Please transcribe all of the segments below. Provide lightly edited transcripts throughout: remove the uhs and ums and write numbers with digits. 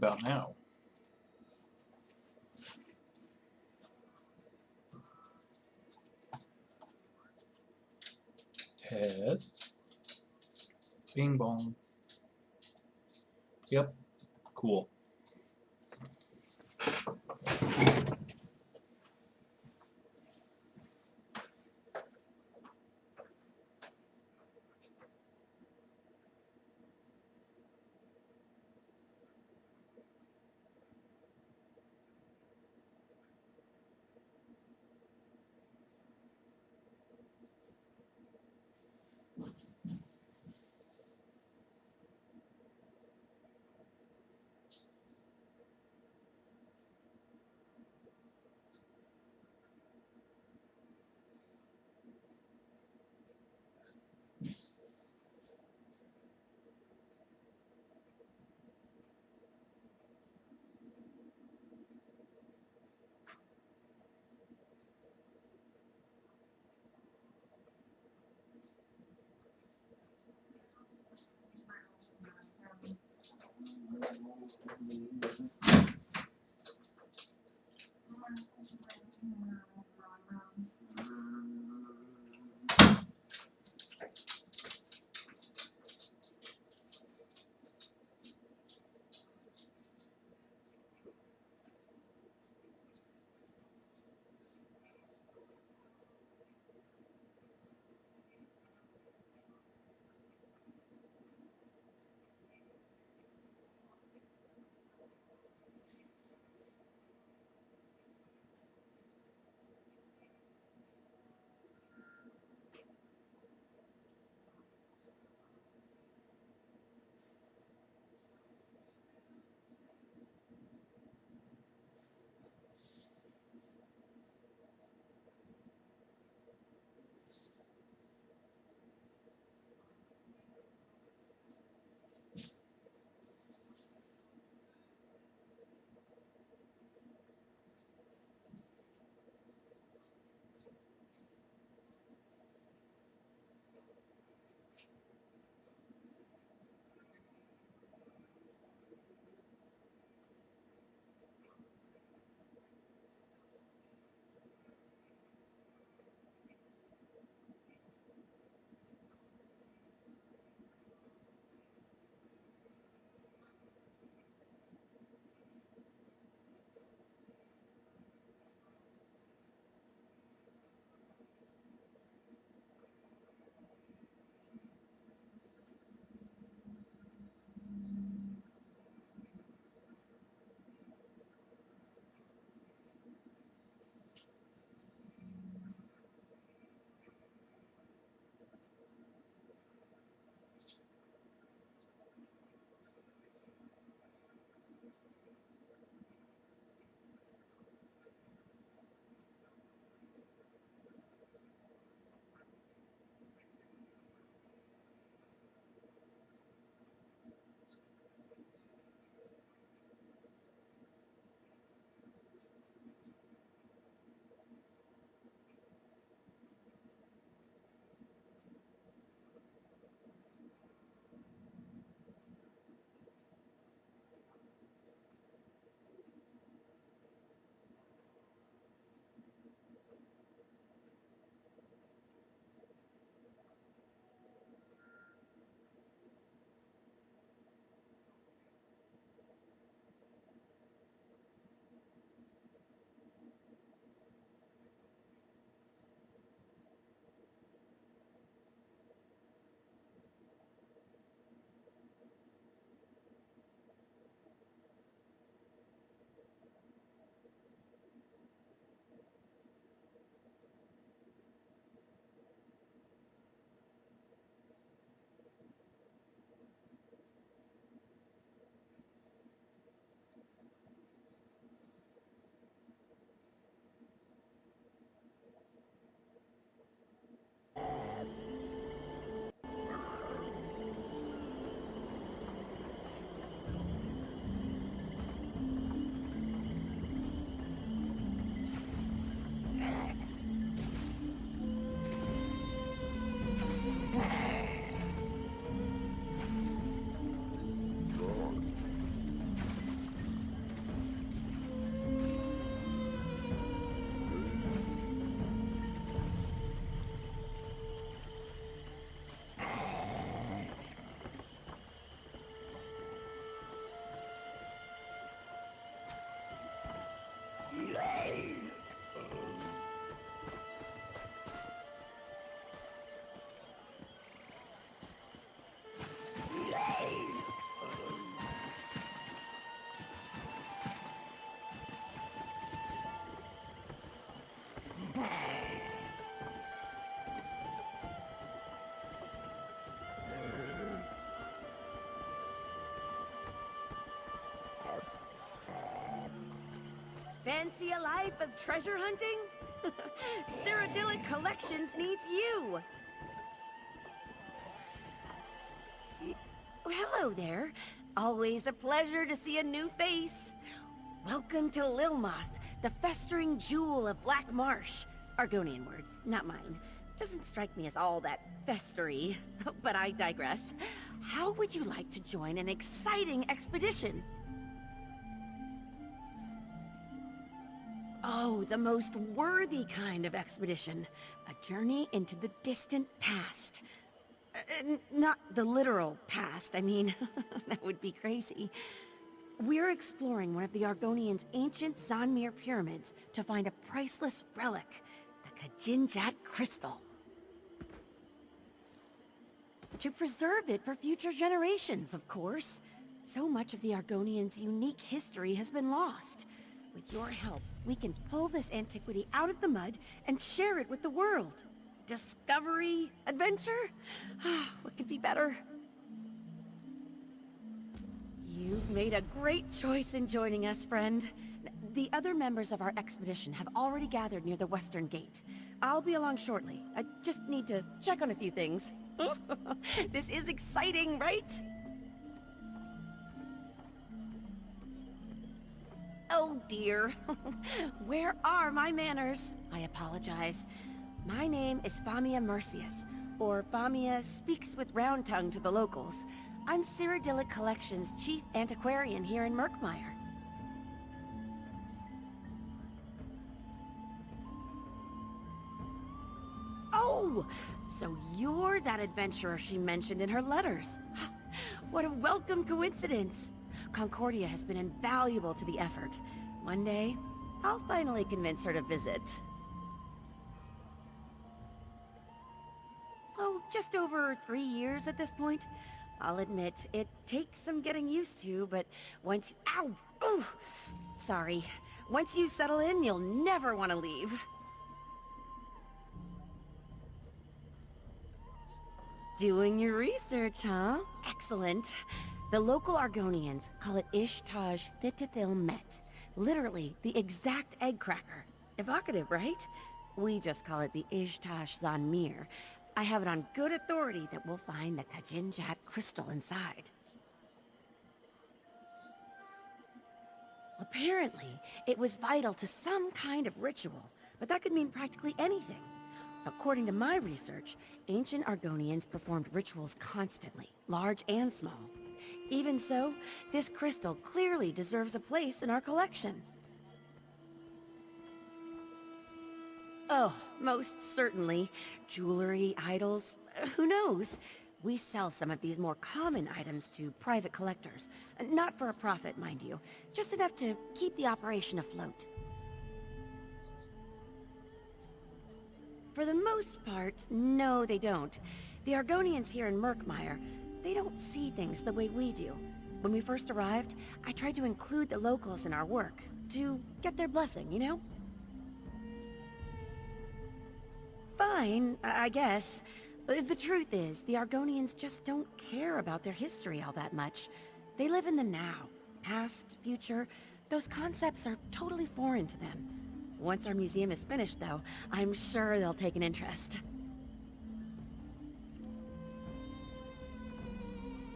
about now? Test. Bing bong. Yep. Cool. Fancy a life of treasure hunting? Cyrodiilic Collections needs you! Oh, hello there. Always a pleasure to see a new face. Welcome to Lilmoth, the festering jewel of Black Marsh. Argonian words, not mine. Doesn't strike me as all that festery, but I digress. How would you like to join an exciting expedition? Oh, the most worthy kind of expedition. A journey into the distant past. Not the literal past, I mean, that would be crazy. We're exploring one of the Argonians' ancient Zanmir pyramids to find a priceless relic, the Kajinjat crystal. To preserve it for future generations, of course. So much of the Argonians' unique history has been lost. With your help, we can pull this antiquity out of the mud and share it with the world. Discovery, adventure? What could be better? You've made a great choice in joining us, friend. The other members of our expedition have already gathered near the western gate. I'll be along shortly. I just need to check on a few things. This is exciting, right? Oh dear. Where are my manners? I apologize. My name is Famia Mercius, or Famia Speaks with Round Tongue to the locals. I'm Cyrodiilic Collections' chief antiquarian here in Murkmire. Oh, so you're that adventurer she mentioned in her letters. What a welcome coincidence. Concordia has been invaluable to the effort. One day, I'll finally convince her to visit. Oh, just over 3 years at this point. I'll admit, it takes some getting used to, but once you... Ow! Ooh! Sorry. Once you settle in, you'll never want to leave. Doing your research, huh? Excellent. The local Argonians call it Ishtaj Thitithil Met. Literally, the exact egg cracker. Evocative, right? We just call it the Ishtaj Zanmir. I have it on good authority that we'll find the Kajinjat crystal inside. Apparently, it was vital to some kind of ritual, but that could mean practically anything. According to my research, ancient Argonians performed rituals constantly, large and small. Even so, this crystal clearly deserves a place in our collection. Oh, most certainly. Jewelry, idols, who knows? We sell some of these more common items to private collectors. Not for a profit, mind you. Just enough to keep the operation afloat. For the most part, no, they don't. The Argonians here in Murkmire, they don't see things the way we do. When we first arrived, I tried to include the locals in our work, to get their blessing, you know? Fine, I guess. The truth is, the Argonians just don't care about their history all that much. They live in the now. Past, future, those concepts are totally foreign to them. Once our museum is finished, though, I'm sure they'll take an interest.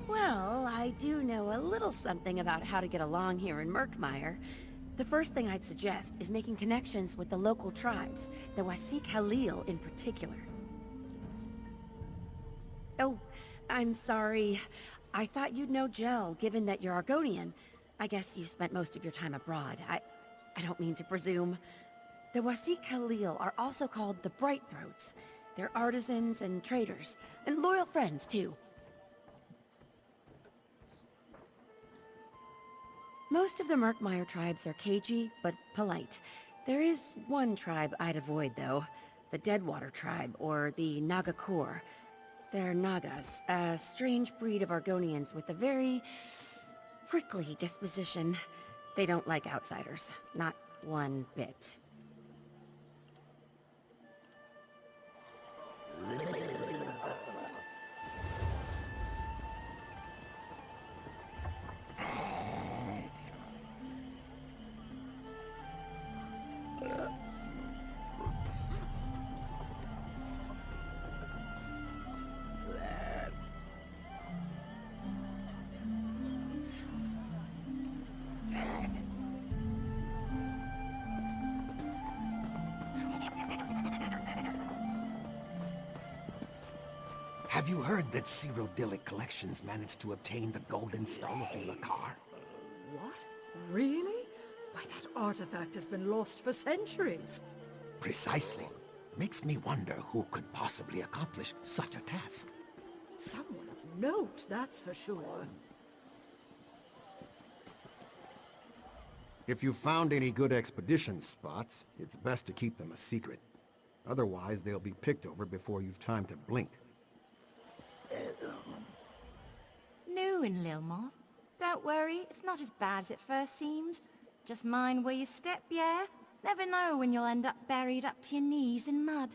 Well, I do know a little something about how to get along here in Murkmire. The first thing I'd suggest is making connections with the local tribes, the Wasik Halil in particular. Oh, I'm sorry. I thought you'd know Jel, given that you're Argonian. I guess you spent most of your time abroad. I don't mean to presume. The Wasik Halil are also called the Bright Throats. They're artisans and traders, and loyal friends, too. Most of the Murkmire tribes are cagey, but polite. There is one tribe I'd avoid, though. The Deadwater tribe, or the Nagakor. They're Nagas, a strange breed of Argonians with a very prickly disposition. They don't like outsiders, not one bit. Have you heard that Cyrodiilic Collections managed to obtain the Golden Stone of the Lakar? What? Really? Why, that artifact has been lost for centuries. Precisely. Makes me wonder who could possibly accomplish such a task. Someone of note, that's for sure. If you found any good expedition spots, it's best to keep them a secret. Otherwise, they'll be picked over before you've time to blink. New in Lilmoth. Don't worry, it's not as bad as it first seems. Just mind where you step, yeah? Never know when you'll end up buried up to your knees in mud.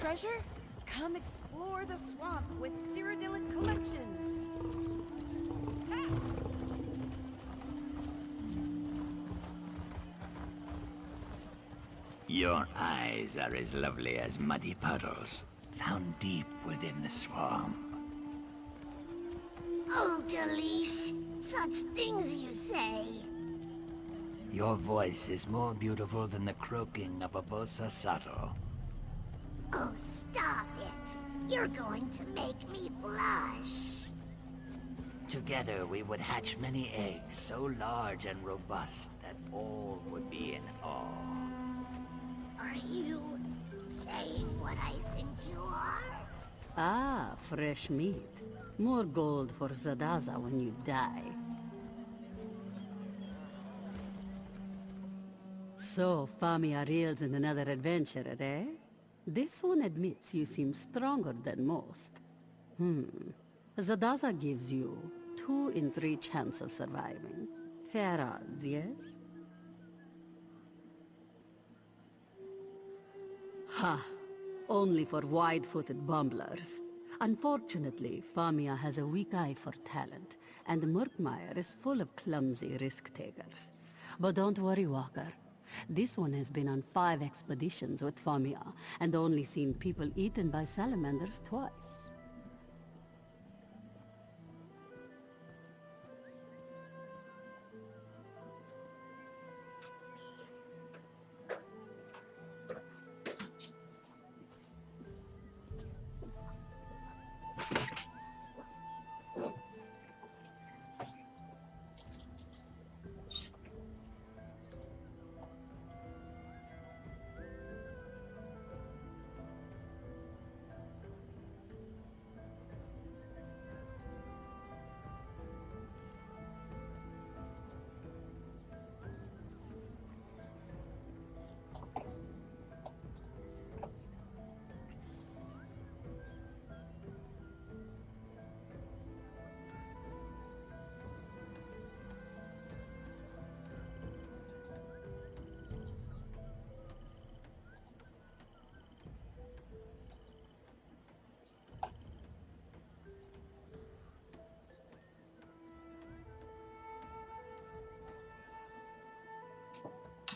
treasure? Come explore the swamp with Cyrodiilic Collections. Your eyes are as lovely as muddy puddles, found deep within the swamp. Oh, Galish, such things you say. Your voice is more beautiful than the croaking of a bosa sato. Oh, stop it. You're going to make me blush. Together we would hatch many eggs so large and robust that all would be in awe. Are you saying what I think you are? Ah, fresh meat. More gold for Zadaza when you die. So, Famia reels in another adventure, eh? This one admits you seem stronger than most. Zadaza gives you 2 in 3 chance of surviving. Fair odds, yes? Ha! Only for wide-footed bumblers. Unfortunately, Famia has a weak eye for talent, and Murkmire is full of clumsy risk-takers. But don't worry, Walker. This one has been on 5 expeditions with Famia, and only seen people eaten by salamanders twice.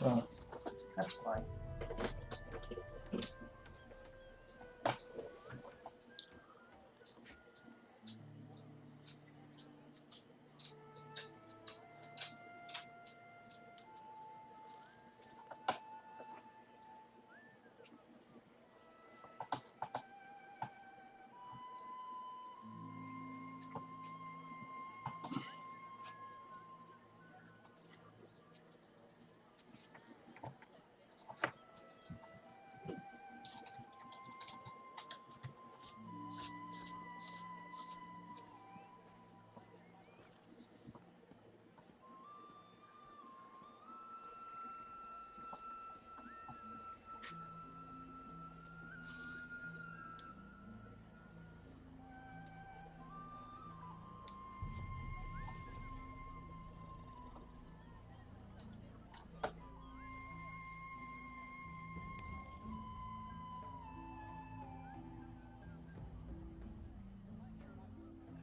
Oh, that's fine.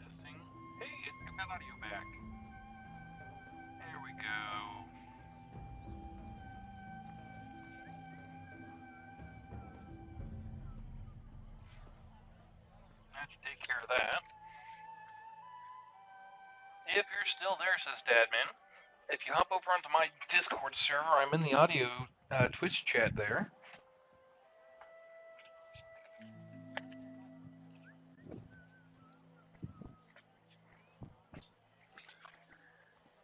Testing. Hey, I've got audio back. There we go. That should take care of that. If you're still there, says Dadman, if you hop over onto my Discord server, I'm in the audio Twitch chat there.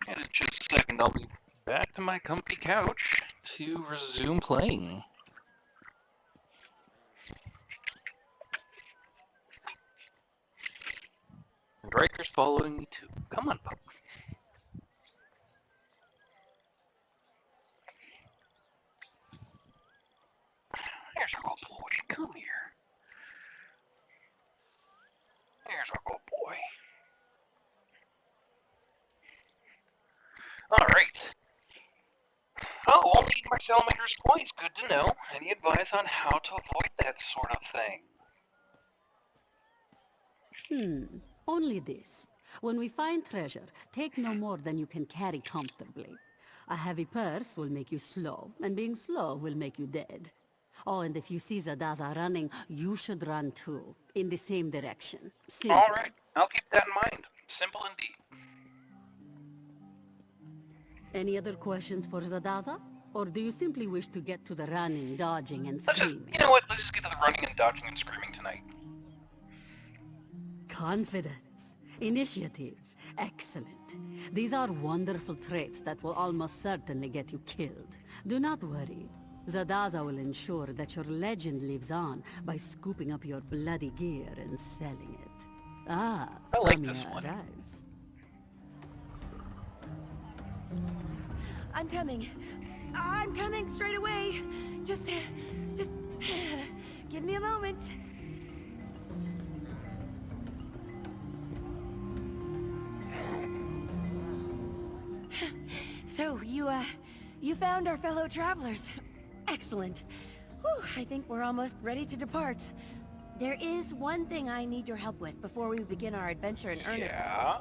And in just a second, I'll be back to my comfy couch to resume playing. And Riker's following me too. Come on, pup. Here's our good boy. Come here. Here's our good boy. Alright. Oh, only eat my Salamander's points. Good to know. Any advice on how to avoid that sort of thing? Only this. When we find treasure, take no more than you can carry comfortably. A heavy purse will make you slow, and being slow will make you dead. Oh, and if you see Zadaza running, you should run too, in the same direction. Simple. All right, I'll keep that in mind. Simple indeed. Any other questions for Zadaza? Or do you simply wish to get to the running, dodging, and Let's screaming? you know what? Let's just get to the running and dodging and screaming tonight. Confidence. Initiative. Excellent. These are wonderful traits that will almost certainly get you killed. Do not worry. Zadaza will ensure that your legend lives on by scooping up your bloody gear and selling it. Ah, I like Tamriel this one. arrives. I'm coming. I'm coming straight away. Just give me a moment. So, you found our fellow travelers. Excellent. Whew, I think we're almost ready to depart. There is one thing I need your help with before we begin our adventure in earnest. Yeah?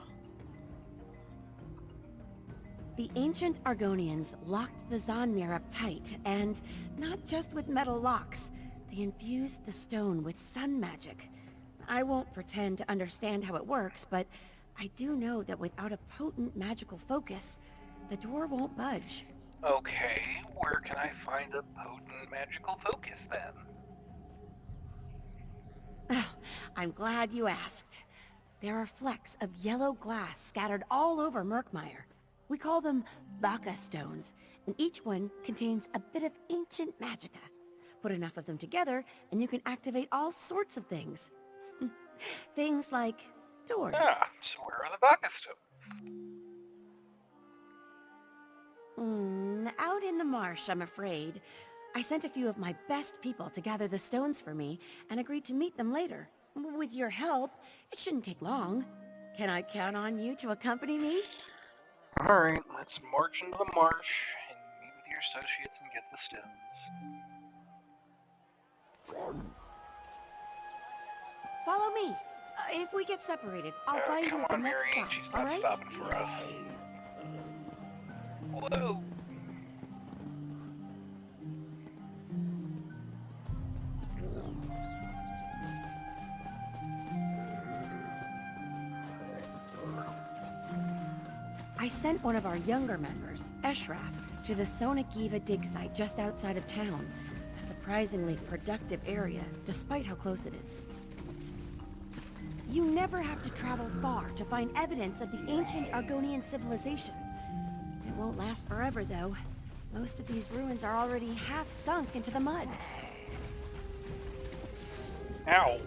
The ancient Argonians locked the Zonmir up tight, and not just with metal locks. They infused the stone with sun magic. I won't pretend to understand how it works, but I do know that without a potent magical focus, the door won't budge. Okay, where can I find a potent magical focus then? Oh, I'm glad you asked. There are flecks of yellow glass scattered all over Murkmire. We call them Baka stones, and each one contains a bit of ancient magicka. Put enough of them together, and you can activate all sorts of things. Things like doors. Ah, so where are the Baka stones? Out in the marsh, I'm afraid. I sent a few of my best people to gather the stones for me, and agreed to meet them later. With your help, it shouldn't take long. Can I count on you to accompany me? Alright, let's march into the marsh and meet with your associates and get the stones. Follow me. If we get separated, I'll find you Come at the on, next Marianne, stop, she's all not right? stopping for us. Whoa! I sent one of our younger members, Eshraf, to the Sonagiva dig site just outside of town. A surprisingly productive area, despite how close it is. You never have to travel far to find evidence of the ancient Argonian civilization. It won't last forever, though. Most of these ruins are already half sunk into the mud. Ow!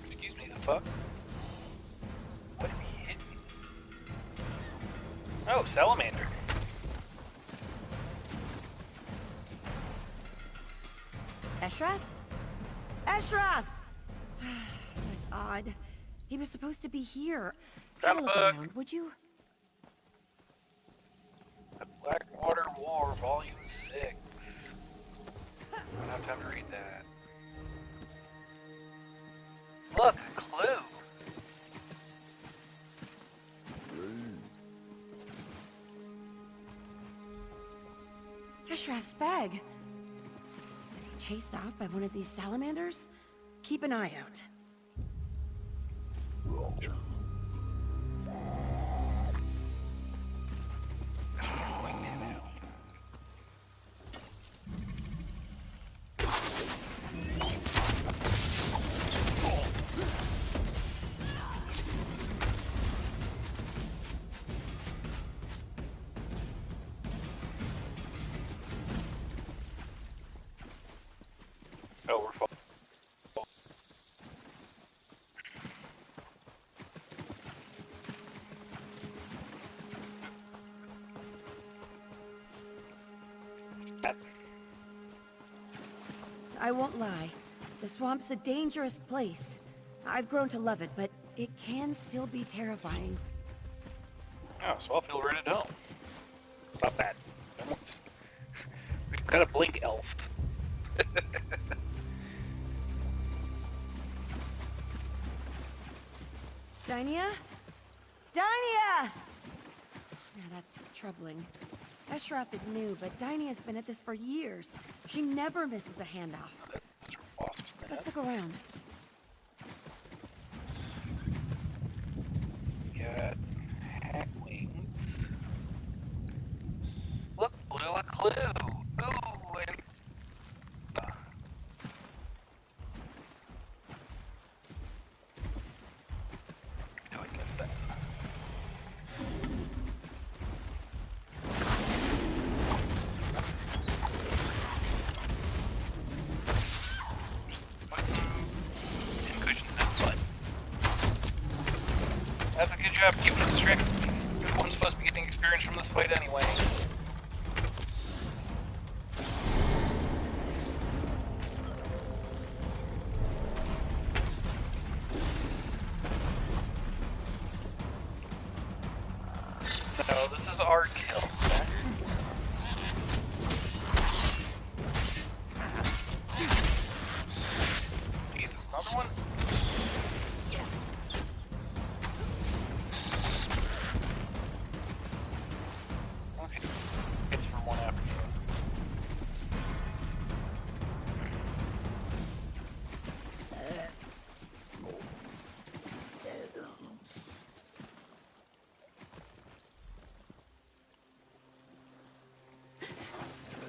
Excuse me, the fuck? What did he hit me? Oh, salamander. Eshraf? Eshraf! That's odd. He was supposed to be here. Have a look around, would you? The Blackwater War, Volume 6. I don't have time to read that. Look, a clue! Eshraf's bag. Was he chased off by one of these salamanders? Keep an eye out. Oh, we're full. I won't lie. The swamp's a dangerous place. I've grown to love it, but it can still be terrifying. Oh, so I'll feel right at home. about that. We've got a blink elf. Dynia? Dynia! Now that's troubling. Eshraf is new, but Dynia's been at this for years. She never misses a handoff. Let's look around. Got hat wings. Look, blew a clue. Ooh, and... do I guess that? Put some cushions in his butt. That's a good job keeping it strict. Everyone's supposed to be getting experience from this fight anyway. No, this is our kill. Jesus, another one? Okay, it's for one afternoon.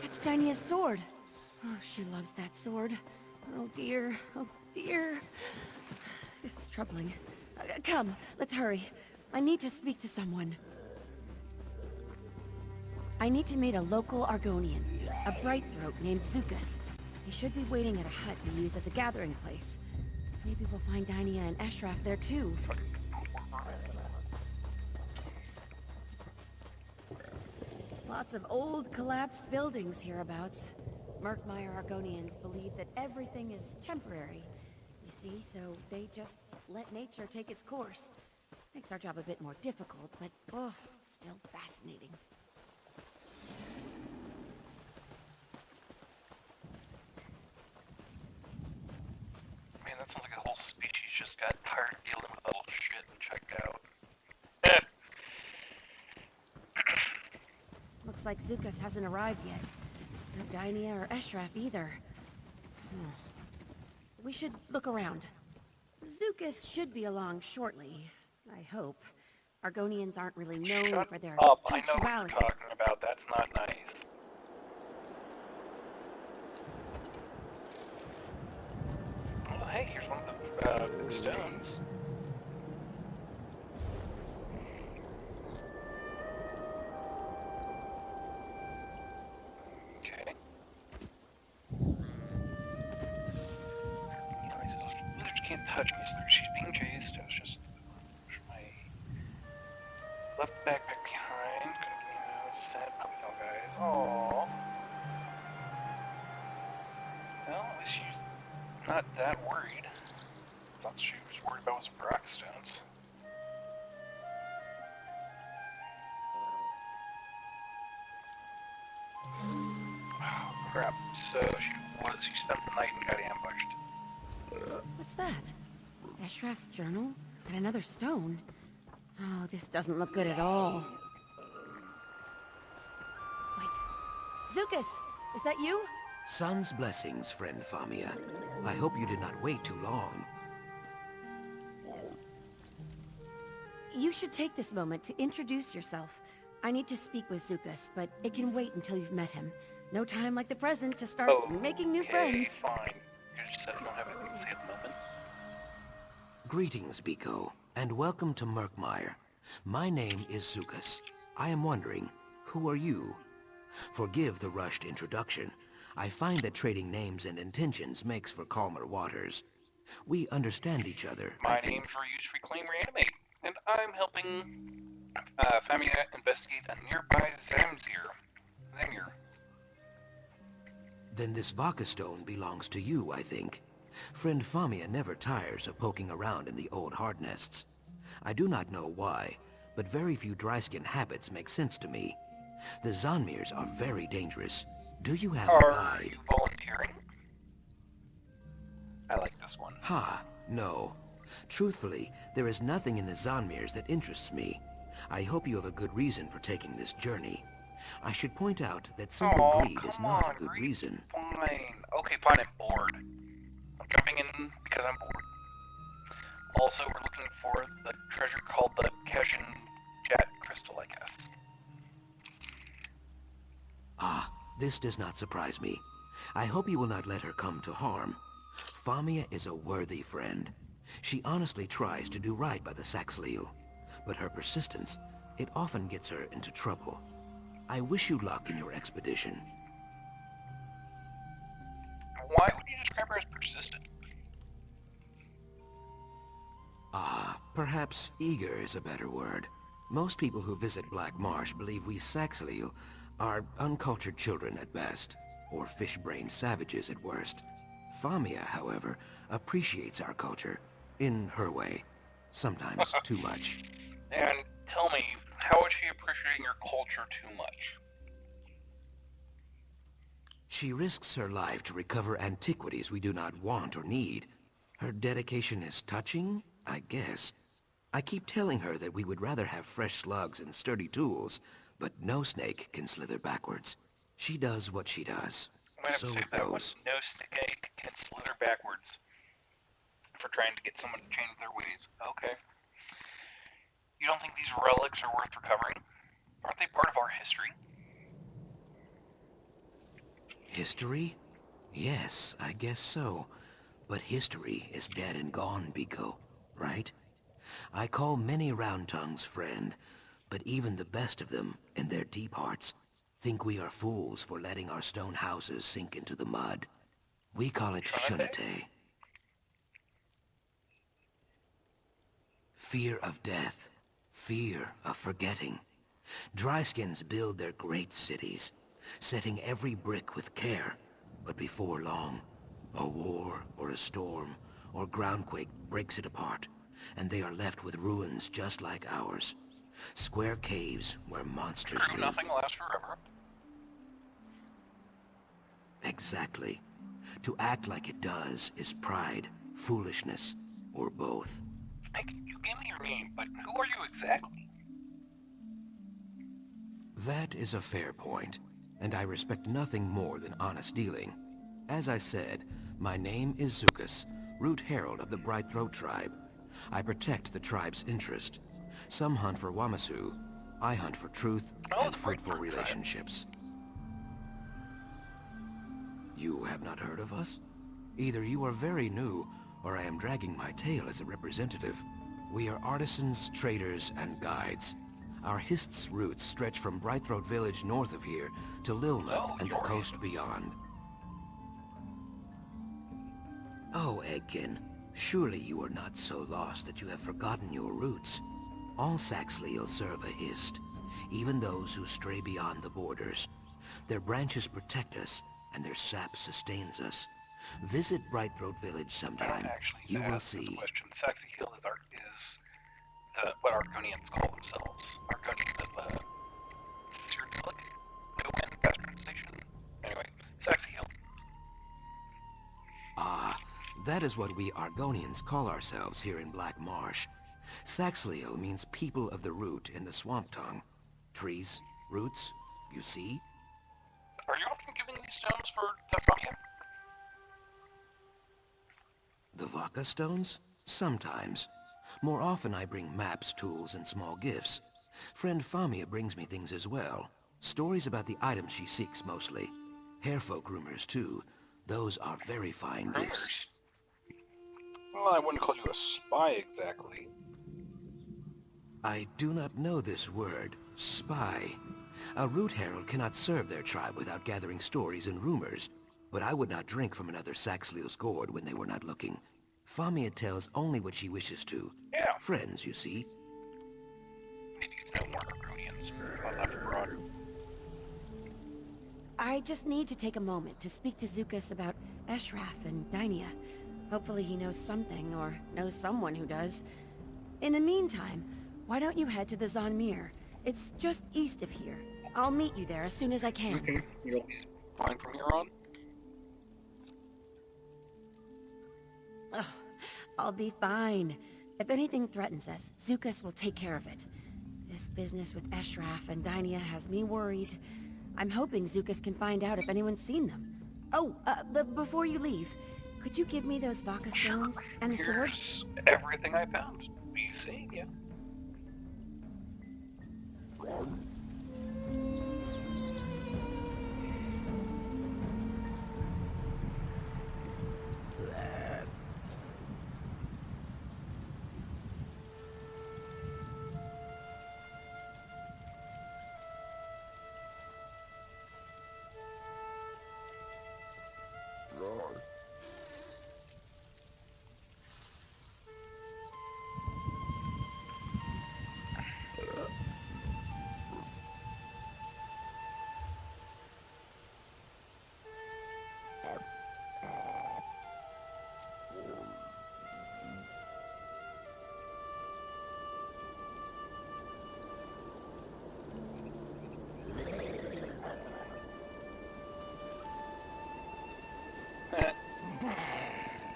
It's Dynia's sword. Oh, she loves that sword. Oh dear, oh dear. This is troubling. Come, let's hurry. I need to speak to someone. I need to meet a local Argonian, a bright-throat named Zukas. He should be waiting at a hut we use as a gathering place. Maybe we'll find Dynia and Eshraf there too. Lots of old, collapsed buildings hereabouts. Murkmire Argonians believe that everything is temporary. You see, so they just let nature take its course. Makes our job a bit more difficult, but, oh, still fascinating. Man, that sounds like a whole species just got tired of dealing with all shit and checked out. Looks like Zukas hasn't arrived yet. No Dynia or Eshraf either. We should look around. Zukas should be along shortly, I hope. Argonians aren't really known Shut for their up, I know what you're punctuality. talking about, that's not nice. Well, hey, here's one of the stones. Okay. Wizards can't touch me, so she's being chased. I was just push my left backpack behind. Sad puppy dog guys. Aww. Well, at least she's not that worried. Thought she was worried about some rock stones. Oh, crap. So she spent the night and got ambushed. What's that? Eshraf's journal? And another stone? Oh, this doesn't look good at all. Wait. Zukas! Is that you? Sun's blessings, friend Famia. I hope you did not wait too long. You should take this moment to introduce yourself. I need to speak with Zukas, but it can wait until you've met him. No time like the present to start making new friends. Fine. You just said you don't have anything to say at the moment. Greetings, Biko, and welcome to Murkmire. My name is Zukas. I am wondering, who are you? Forgive the rushed introduction. I find that trading names and intentions makes for calmer waters. We understand each other, My I think. name's Reuse Reclaim Reanimate, and I'm helping Famia investigate a nearby Zamir. Then this Vaka stone belongs to you, I think. Friend Famia never tires of poking around in the old hard nests. I do not know why, but very few dry-skin habits make sense to me. The Zonmirs are very dangerous. Do you have a Are guide? you volunteering? I like this one. Ha, no. Truthfully, there is nothing in the Zonmirs that interests me. I hope you have a good reason for taking this journey. I should point out that simple greed is not a good reason. Fine. Okay, fine, I'm bored. I'm jumping in because I'm bored. Also, we're looking for the treasure called the Keshin Jet Crystal, I guess. Ah, this does not surprise me. I hope you will not let her come to harm. Famia is a worthy friend. She honestly tries to do right by the Saxhleel, but her persistence, it often gets her into trouble. I wish you luck in your expedition. Why would you describe her as persistent? Ah, perhaps eager is a better word. Most people who visit Black Marsh believe we Saxhleel are uncultured children at best, or fish-brained savages at worst. Famia, however, appreciates our culture, in her way. Sometimes too much. And tell me, how is she appreciating your culture too much? She risks her life to recover antiquities we do not want or need. Her dedication is touching, I guess. I keep telling her that we would rather have fresh slugs and sturdy tools, but no snake can slither backwards. She does what she does. I might have So to say it that one. goes. No snake can slither backwards for trying to get someone to change their ways. Okay. You don't think these relics are worth recovering? Aren't they part of our history? History? Yes, I guess so. But history is dead and gone, Biko, right? I call many round tongues friend, but even the best of them, in their deep hearts, think we are fools for letting our stone houses sink into the mud. We call it Shunate. Fear of death. Fear of forgetting. Dryskins build their great cities, setting every brick with care. But before long, a war or a storm or groundquake breaks it apart, and they are left with ruins just like ours. Square caves where monsters True, live. nothing lasts forever. Exactly. To act like it does is pride, foolishness, or both. Nick, you gave me your name, but who are you exactly? That is a fair point, and I respect nothing more than honest dealing. As I said, my name is Zukas, Root Herald of the Bright Throat tribe. I protect the tribe's interest. Some hunt for Wamasu. I hunt for truth and the Bright fruitful Throat tribe. relationships. You have not heard of us? Either you are very new, or I am dragging my tail as a representative. We are artisans, traders, and guides. Our Hist's roots stretch from Brightthroat village north of here to Lilmuth and the coast beyond. Oh, Eggkin, surely you are not so lost that you have forgotten your roots. All Saxhleel serve a Hist, even those who stray beyond the borders. Their branches protect us, and their sap sustains us. Visit Brightthroat village I sometime. don't actually You will ask this see. question. Saxy Hill is what Argonians call themselves. Argonian is the Cyrillic no-end bastardization. Anyway, Saxy Hill. Ah, that is what we Argonians call ourselves here in Black Marsh. Saxhleel means people of the root in the swamp tongue. Trees, roots, you see? Are you often giving these stones for Tefronia? The Vaka stones? Sometimes. More often I bring maps, tools, and small gifts. Friend Famia brings me things as well. Stories about the items she seeks mostly. Hairfolk rumors too. Those are very fine gifts. Well, I wouldn't call you a spy exactly. I do not know this word, spy. A root herald cannot serve their tribe without gathering stories and rumors. But I would not drink from another Saxhleel's gourd when they were not looking. Famia tells only what she wishes to. Yeah. Friends, you see. Maybe it's no more Argonians. I'll have to broad. I just need to take a moment to speak to Zukas about Eshraf and Dynia. Hopefully he knows something, or knows someone who does. In the meantime, why don't you head to the Zonmir? It's just east of here. I'll meet you there as soon as I can. Okay, you'll be fine from here on? Oh, I'll be fine. If anything threatens us, Zukas will take care of it. This business with Eshraf and Dynia has me worried. I'm hoping Zukas can find out if anyone's seen them. Oh, but before you leave, could you give me those Baka stones and the sword? Here's everything I found. You see? Yeah.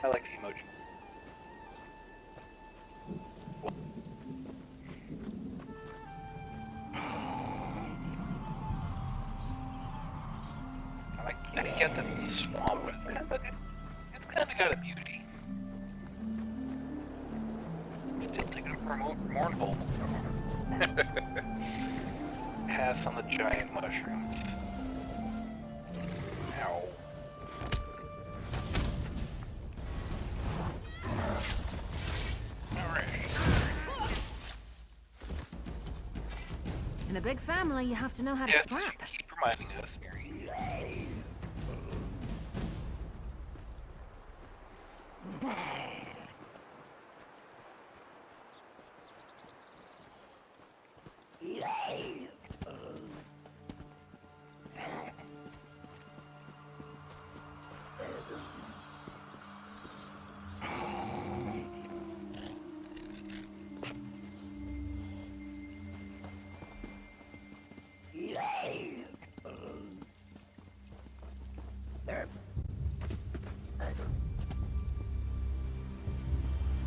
I like the emoji. I get that it's a swamp, but it's kind of got a beauty. Still taking it for a mournful. Pass on the giant mushrooms. Ow. In a big family, you have to know how to Yes, scrap. you keep reminding us, Mary.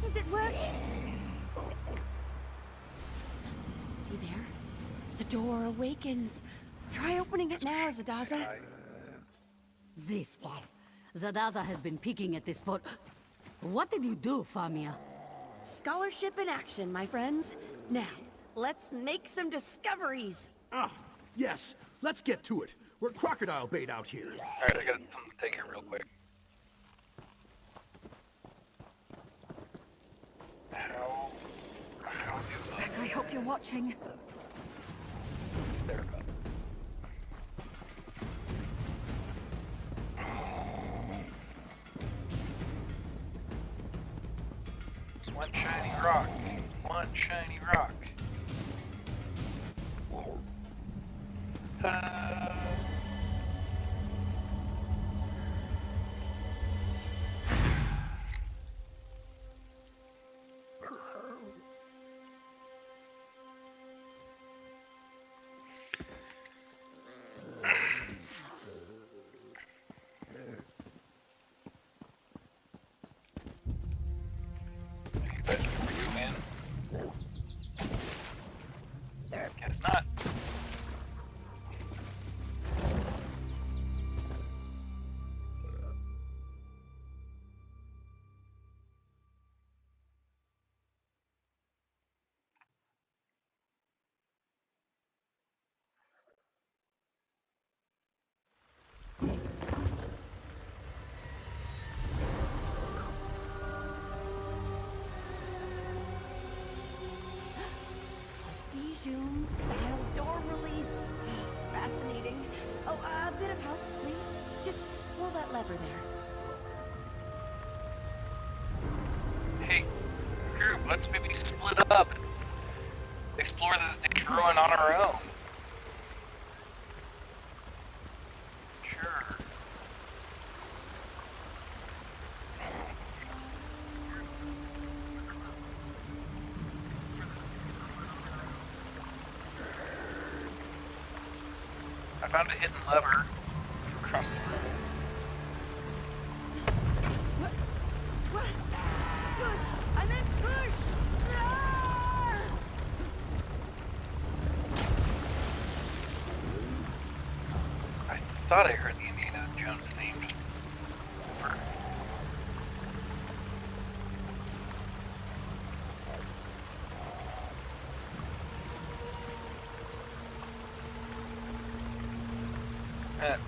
Is it working? See there? The door awakens. Try opening it now, Zadaza. This one. Zadaza has been peeking at this for... What did you do, Famia? Scholarship in action, my friends. Now, let's make some discoveries. Ah, yes. Let's get to it. We're crocodile bait out here. Alright, I got something to take care of real quick. How do I hope you're watching. there we go. One shiny rock. One shiny rock. Guess not. Bijou's failed door release. Fascinating. Oh, a bit of help, please. Just pull that lever there. Hey, group, let's maybe split up. Explore this ditch ruin on our own. Sure. found a hidden lever across the room. Push! I meant push! Ah! I thought I heard the Indiana Jones theme just over.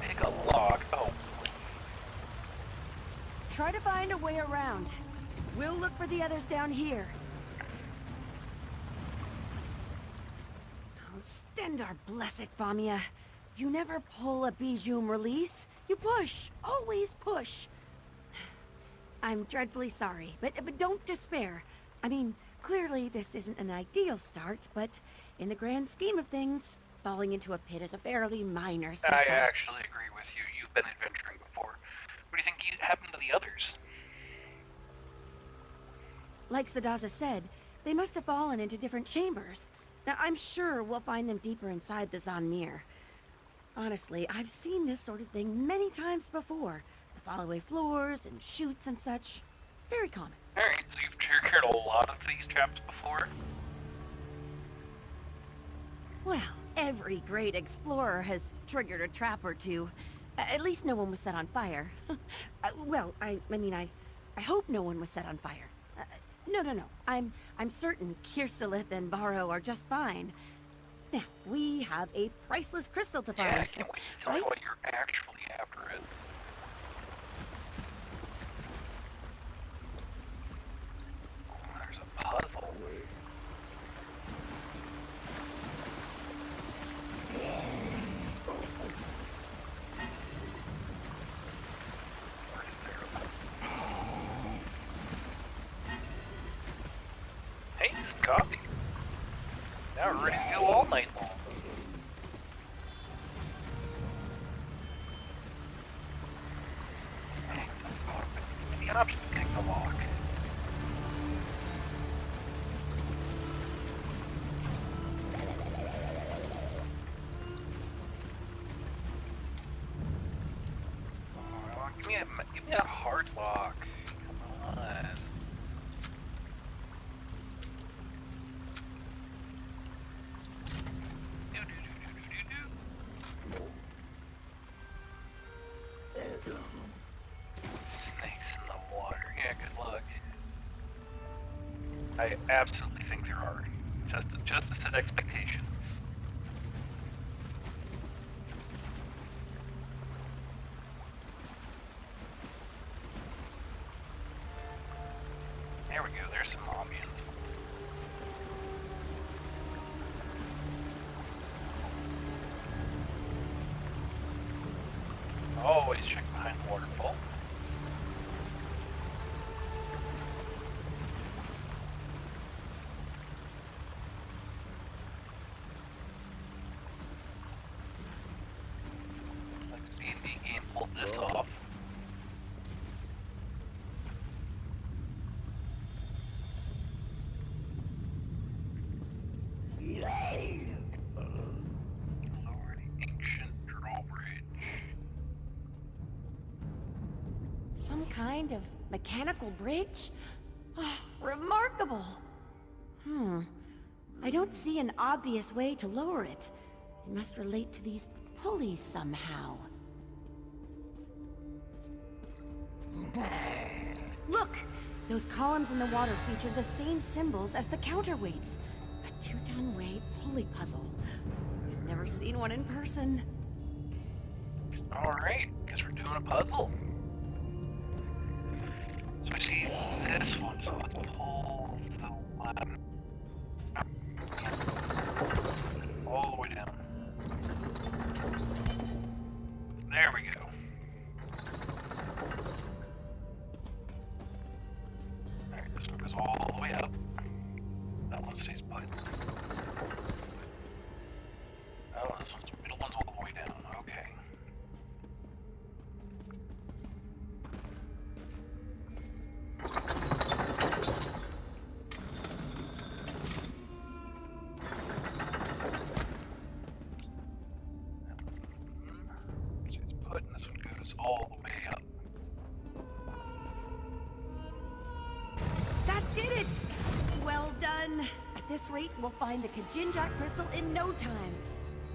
Pick a log. Oh, Try to find a way around. We'll look for the others down here. Oh, Stendar blessed, Famia. You never pull a Bijum release. You push. Always push. I'm dreadfully sorry, but don't despair. I mean, clearly this isn't an ideal start, but in the grand scheme of things, falling into a pit is a fairly minor setback. I actually agree with you. You've been adventuring before. What do you think happened to the others? Like Sadaza said, they must have fallen into different chambers. Now, I'm sure we'll find them deeper inside the Zanmir. Honestly, I've seen this sort of thing many times before. The fallaway floors and chutes and such. Very common. Alright, so you've triggered a lot of these traps before? Well, every great explorer has triggered a trap or two. At least no one was set on fire. Well, I hope no one was set on fire. No. I'm certain Kirsilith and Barrow are just fine. Now, we have a priceless crystal to find. Yeah, I can't wait to tell you right? what you're actually after it. There's a puzzle. What is there? Hey, some coffee. Now we're ready to go all night long. The option to pick the lock. Oh, give me a hard lock. Come on. Snakes in the water. Yeah, good luck. I absolutely think there are. Just to set expectations. There we go. There's some ambience. Always check behind the waterfall. Let's see if he can pull this off. Lower the ancient drawbridge. Some kind of mechanical bridge? Oh, remarkable! I don't see an obvious way to lower it. It must relate to these pulleys somehow. Look! Those columns in the water feature the same symbols as the counterweights. A 2-ton weight pulley puzzle. I've never seen one in person. Alright, guess we're doing a puzzle. So I see this one, so let's pull the one all the way down. There we go. Alright, this one goes all the way up. That one stays put. Oh, this one's middle one's all the way down. Okay. all the way up. That did it! Well done. At this rate, we'll find the Kajinjak crystal in no time.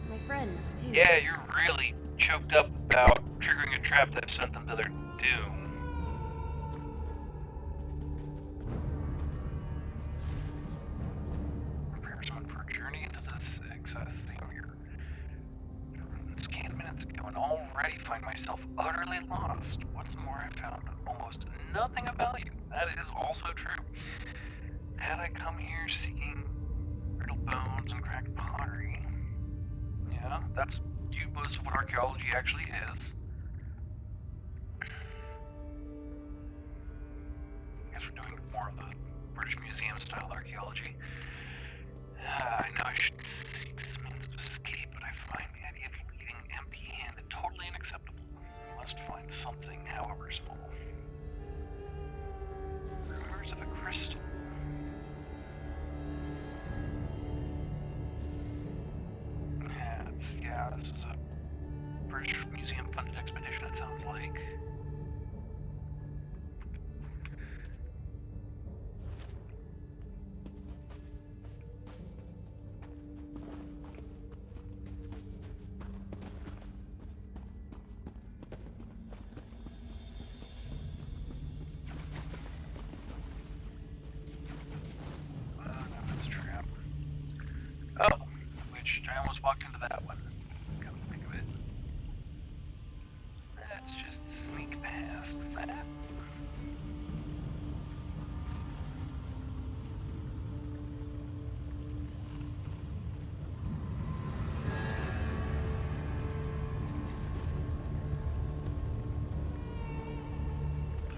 My friends, too. Yeah, you're really choked up about triggering a trap that sent them to their doom. Prepare someone for a journey into this Excelsior. Scanned minutes ago and already find myself utterly lost. What's more, I found almost nothing of value. That is also true. Had I come here seeking brittle bones and cracked pottery, yeah, that's most of what archaeology actually is. I guess we're doing more of the British Museum style archaeology. I know I should seek some means of escape, but I find the idea of leaving empty-handed totally unacceptable. I must find something, however small. Rumors of a crystal. Yeah, this is a British Museum funded expedition, it sounds like. No, that's a trap. Oh, which I almost walked into that one. Come to think of it. Let's just sneak past that.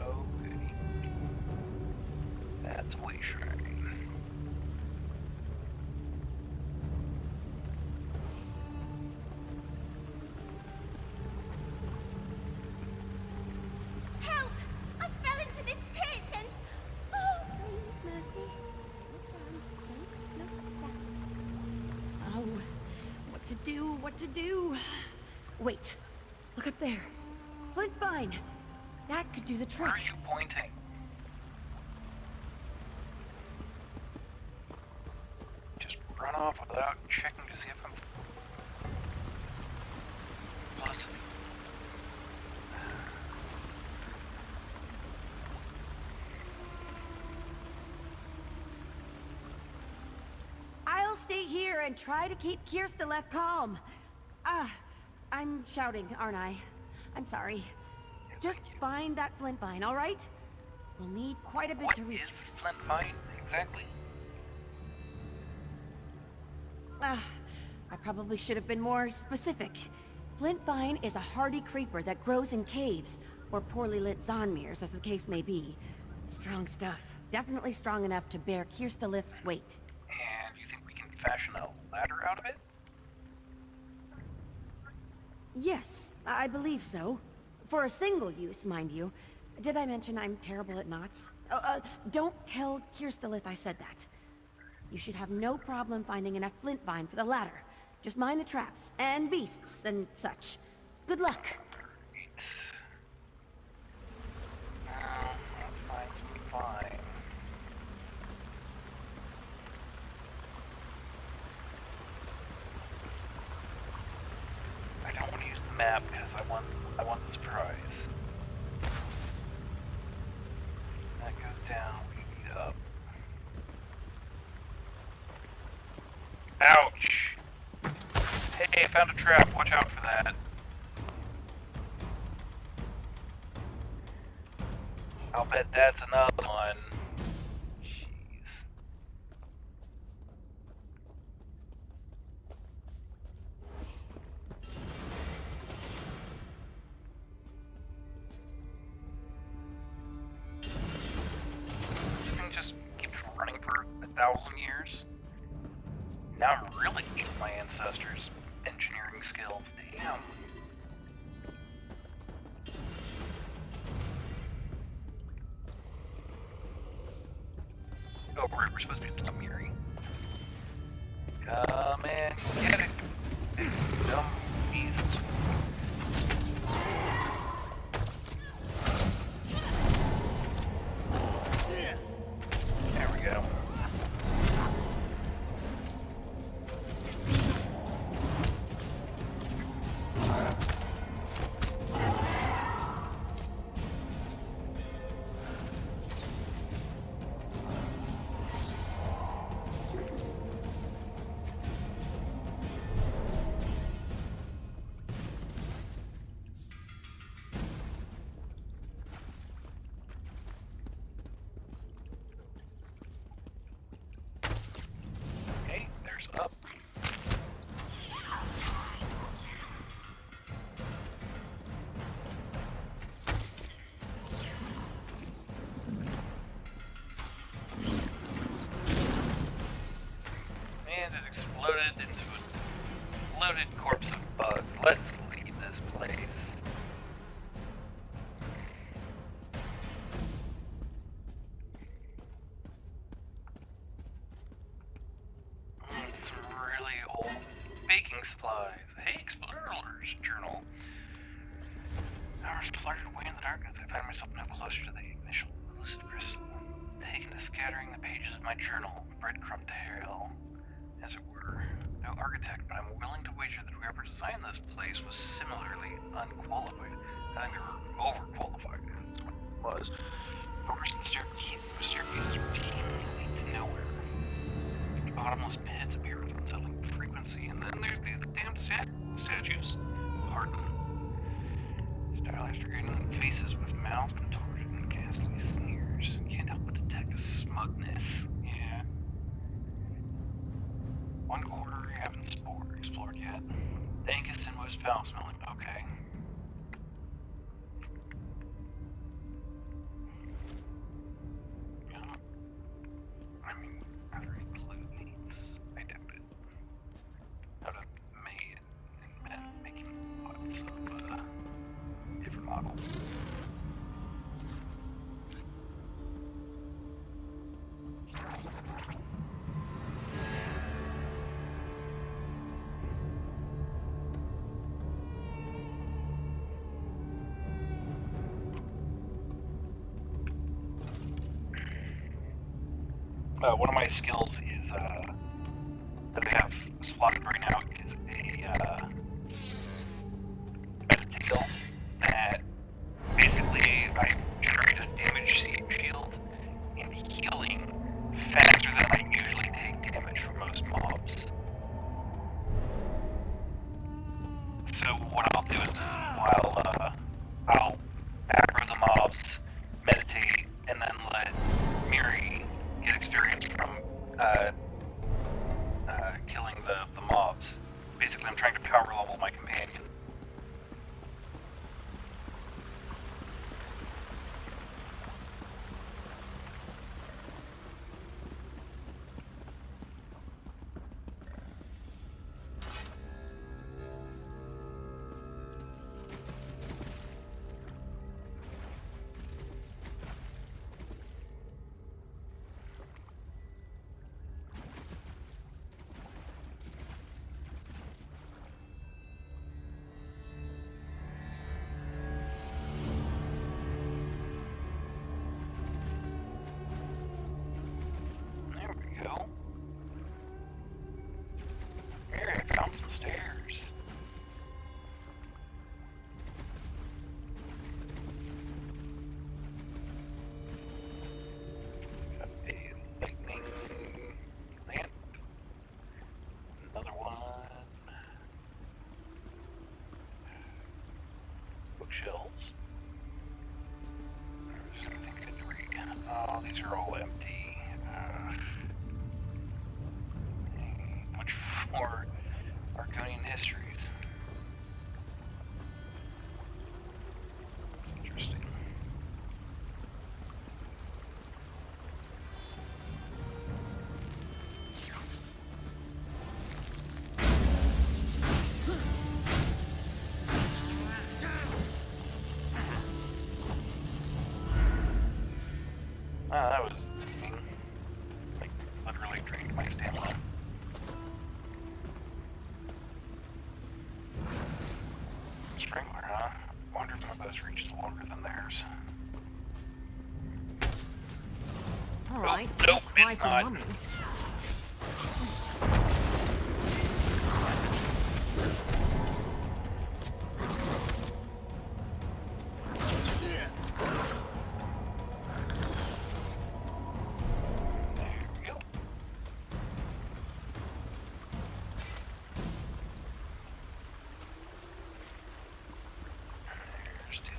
Oh, goody. That's way shrine. Help! I fell into this pit and... Oh, please, Mercy. Oh, what to do, what to do? Wait, look up there. Flint vine. That could do the trick. Where are you pointing? Just run off without checking to see if I'm close. I'll stay here and try to keep Kirstalev calm. I'm shouting, aren't I? I'm sorry. Just find that flint vine, all right? We'll need quite a bit What to reach. is Flint Vine exactly? I probably should have been more specific. Flint vine is a hardy creeper that grows in caves, or poorly lit zonmirs, as the case may be. Strong stuff. Definitely strong enough to bear Kirstalith's weight. And you think we can fashion a ladder out of it? Yes, I believe so. For a single use, mind you. Did I mention I'm terrible at knots? Don't tell Kirstalith I said that. You should have no problem finding enough flint vine for the ladder. Just mind the traps, and beasts, and such. Good luck. Let's find some vine. I don't want to use the map because I want the surprise. That goes down, we need up. Ouch! Hey, I found a trap, watch out for that. I'll bet that's another one. Jeez. You can just keep running for 1,000 years? Now I'm really using my ancestors' engineering skills. Damn. Oh, we're supposed to be Tamriel. Come and get it. Dumb beasts. bloated corpse of bugs. Let's leave this place. Some really old baking supplies. Hey, Explorer's Journal. Hours fluttered away in the darkness. I found myself no closer to the initial elusive crystal. Taken to scattering the pages of my journal, breadcrumb trail, as it were. No architect, but I'm willing to wager that whoever designed this place was similarly unqualified. I think they were overqualified. That's what it was. Doors and staircases routinely lead to nowhere. Bottomless pits appear with unsettling frequency, and then there's these damn statues. Pardon. Stylized grinning faces with mouths contorted and ghastly sneers. Can't help but detect a smugness. Yeah. One quarter you haven't explored yet. Dankest and most foul smelling. Okay. Yeah. I mean, are there any clue leads? I doubt it. How to making lots of different models. One of my skills is that I have slotted right now is a tail that basically I generate a damage shield and healing faster than I usually take damage from most mobs. So what I'll do is while I'll aggro the mobs, meditate, and then let Miri get experience from killing the mobs. Basically, I'm trying to power level my companion. Some stairs. Got a lightning lamp. Another one. Bookshelves. There's anything good to read. Oh, these are all empty. Much more Arconian histories. That's interesting. Ah, that was like literally drained my stamina. Strangler, huh? Wonder if my bow's reaches longer than theirs. Alright, Oh, nope, try it's for not. mummy. There we go. There's two.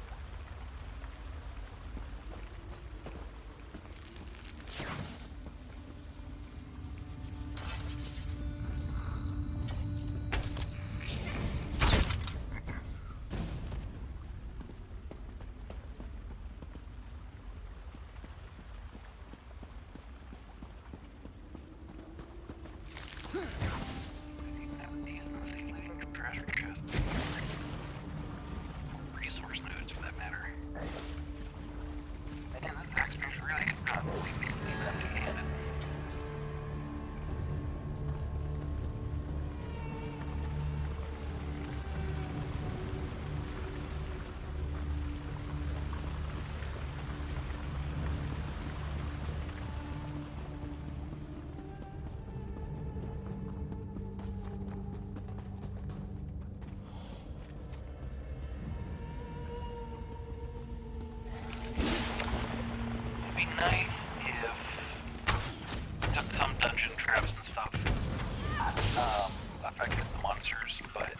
monsters, but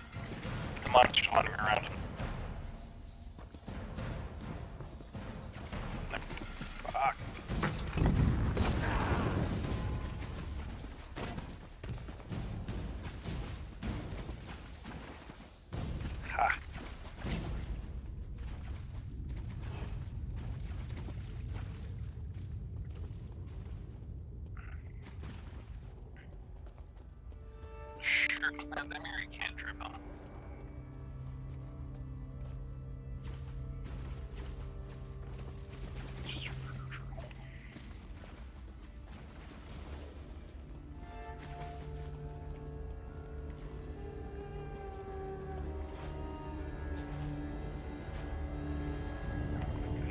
the monsters wandering around him. Fuck. Ha. Sure, glad that Mary can't trip on.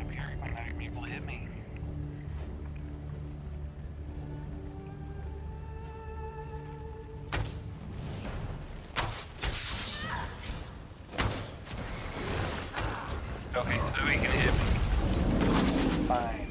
Mary might not even be able to hit me. Okay, so he can hit me. Fine.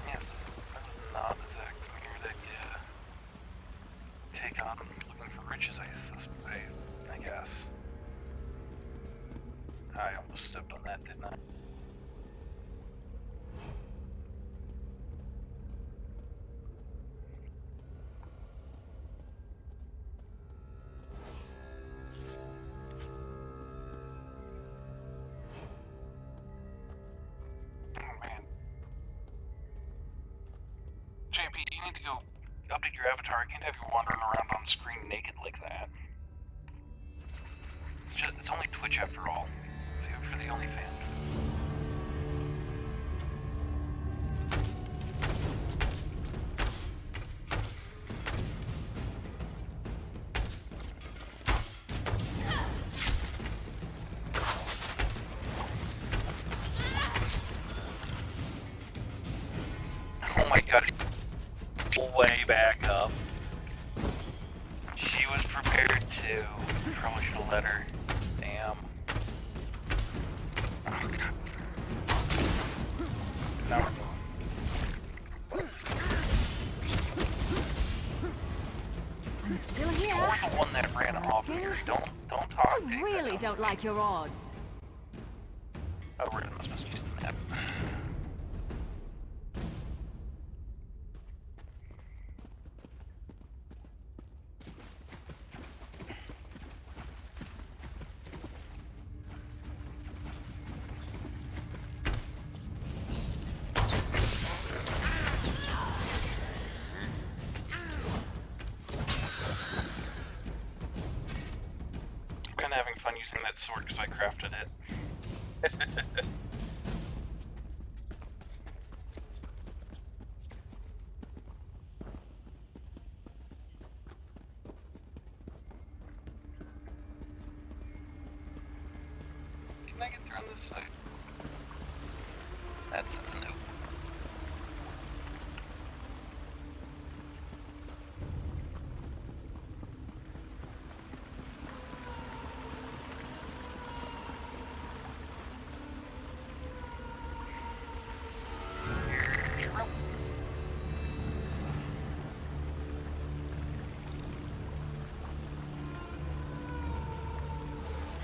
Yes, this is not the exact mirror that you take on looking for riches, I guess. I almost stepped on that, didn't I? Oh man. JP, you need to go update your avatar. I can't have you wandering around on screen naked like that. It's only Twitch after all. Save it for the OnlyFans. Oh my god. Way back up. She was prepared to. Probably should have let her. Damn. Oh god. Now we're going. I'm still here. You're the one that ran off here. Don't talk. I really don't like your odds. Oh, we're gonna must use the map. I'm kind of having fun using that sword because I crafted it. Can I get through on this side? That's a nope.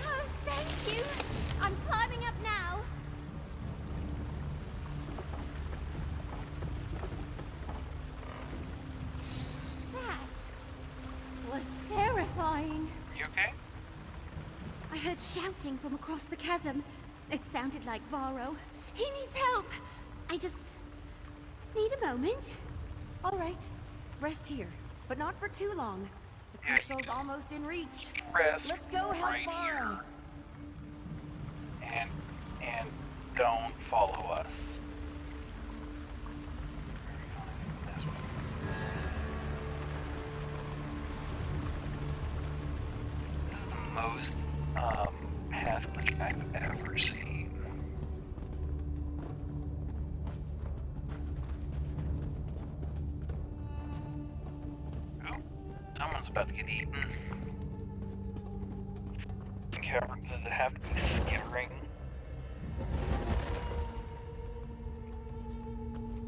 Oh, thank you. I'm climbing up now. That was terrifying. You okay? I heard shouting from across the chasm. It sounded like Varro. He needs help. I just need a moment. All right. Rest here, but not for too long. The Yeah, you crystal's can almost in reach. Rest Let's go help right Varro. here. And don't follow us. This way. This is the most path glitch I've ever be skittering.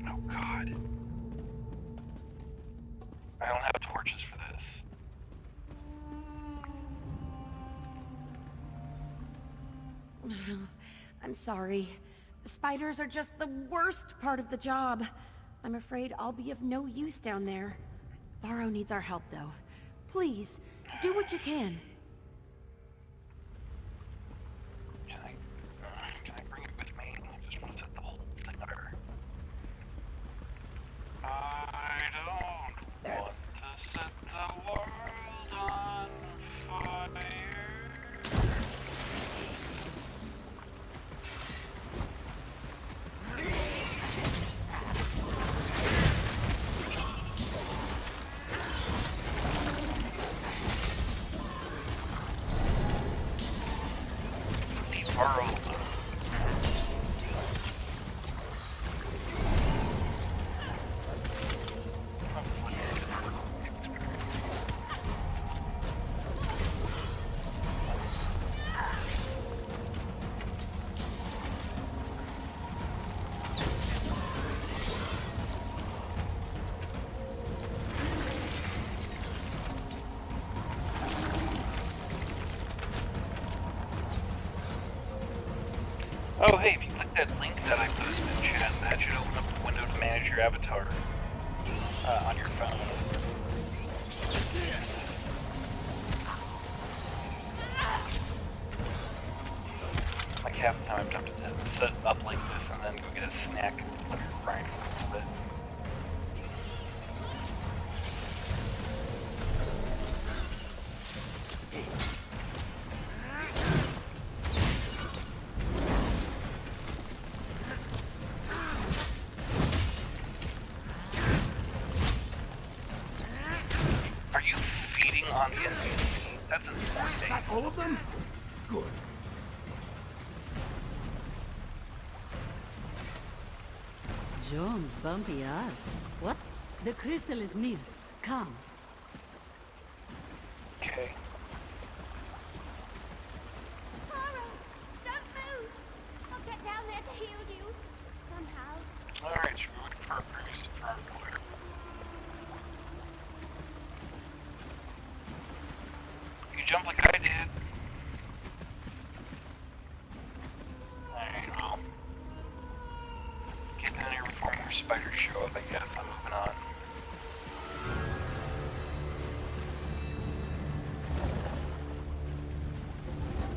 Oh god. I don't have torches for this. I'm sorry. The spiders are just the worst part of the job. I'm afraid I'll be of no use down there. Varro needs our help, though. Please, do what you can. Can I bring it with me? I just want to set the whole thing under. I don't want to set the world on fire. Oh, hey, if you click that link that I posted in chat, that should open up a window to manage your avatar on your phone. Like half the time I'm tempted to set it up like this and then go get a snack and let her grind for a little bit. On the NPC. That's an important thing. Not all of them? Good. Jones, bumpy arse. What? The crystal is near. Come. Okay. Varro, don't move. I'll get down there to heal you. Somehow. Alright, should we look for a previous confirmed player? You jump like I did. Alright, well. Get down here before more spiders show up, I guess. I'm moving on.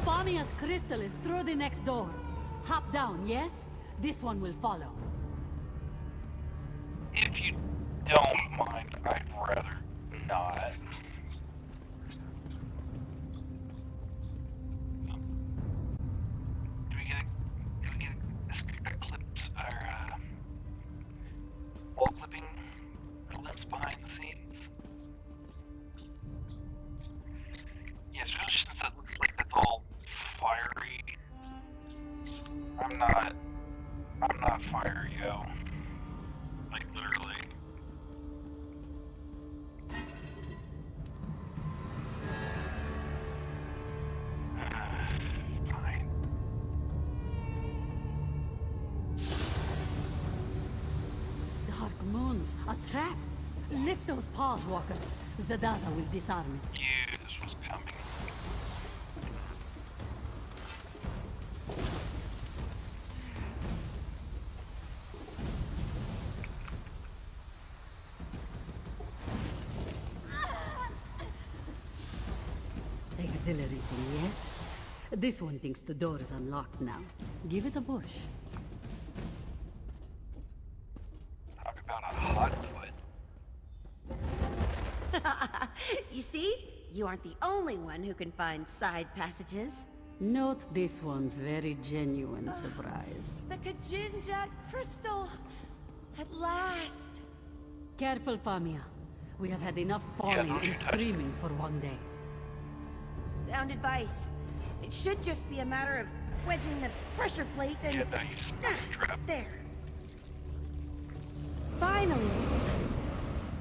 Famia's crystal is through the next door. Hop down, yes? This one will follow. If you don't mind, I'd rather not. Do we get clips or wall clipping glimpse behind the scenes? Yeah, especially since that looks like that's all fiery. I'm not fiery, yo. Like, literally. Fine. Dark moons, a trap. Lift those paws, Walker. Zadaza will disarm it. Yeah, this was coming. Exhilarating, yes? This one thinks the door is unlocked now. Give it a push. Talk about a hot foot. You see? You aren't the only one who can find side passages. Note this one's very genuine surprise. The Kajinjat crystal! At last! Careful, Famia. We have had enough falling don't you and touch screaming for one day. Sound advice. It should just be a matter of wedging the pressure plate and... Yeah, no, you just trap. There. Finally!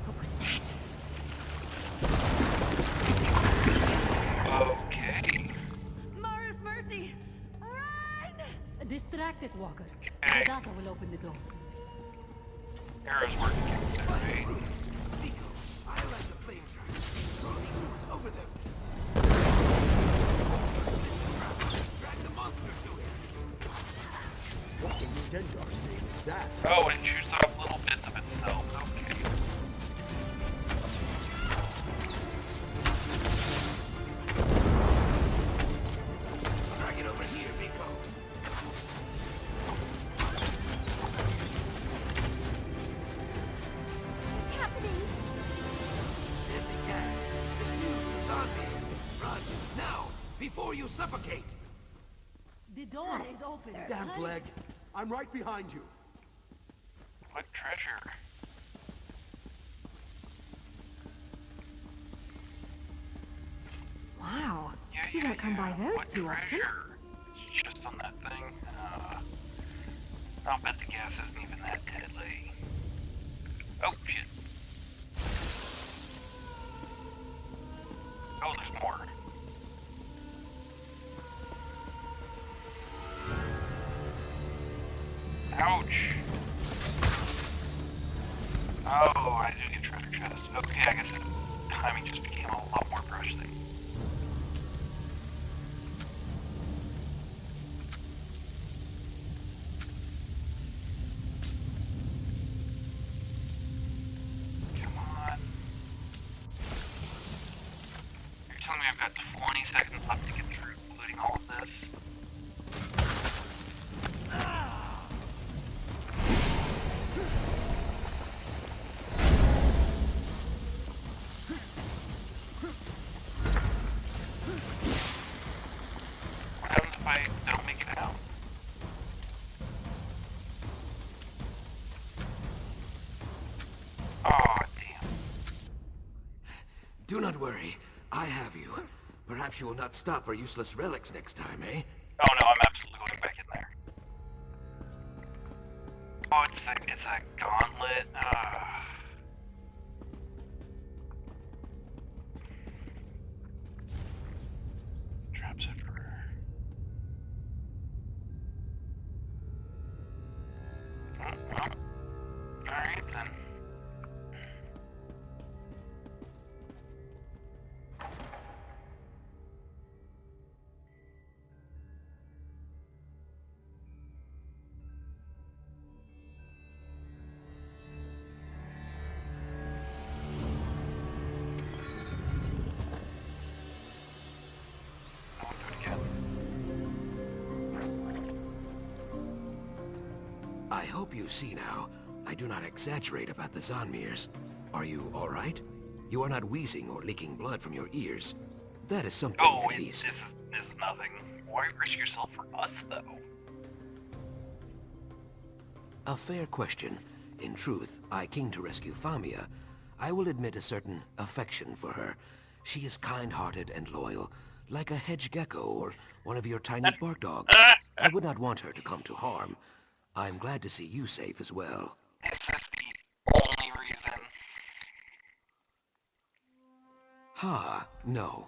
What was that? Okay. Mara's mercy! Distract it, Walker. Okay. Agatha will open the door. Arrows work against it, right? Nico, I like the flame track. Who's over them? Drag the monster to it. What in Dengar's name is that? Oh, it shoots off little bits of itself. Okay. Drag it over here, Nico. What's happening? Hit the gas. Defuse the zombie. Run, now, before you suffocate. The door is open. Damn Hurry. Flag. I'm right behind you. What treasure? Wow. Yeah, You don't come by those what too often. treasure? Just on that thing? I'll bet the gas isn't even that deadly. Oh, shit. Oh, there's more. Ouch. Oh, I do get treasure chest. Okay, I guess the timing just became a lot more pressing. Come on. You're telling me I've got 20 seconds left to get through looting all of this? What happens if I don't make it out? Oh, damn. Do not worry, I have you. Perhaps you will not stop for useless relics next time, eh? Oh no, I'm absolutely going back in there. Oh, it's a gauntlet. Traps everywhere. Oh, well. Alright then. I'll do it again. I hope you see now. I do not exaggerate about the Zonmirs. Are you all right? You are not wheezing or leaking blood from your ears. That is something, Oh, at least. this is nothing. Why risk yourself for us, though? A fair question. In truth, I came to rescue Famia. I will admit a certain affection for her. She is kind-hearted and loyal, like a hedge gecko or one of your tiny bark dogs. I would not want her to come to harm. I'm glad to see you safe as well. Is this the only reason? Ha, no.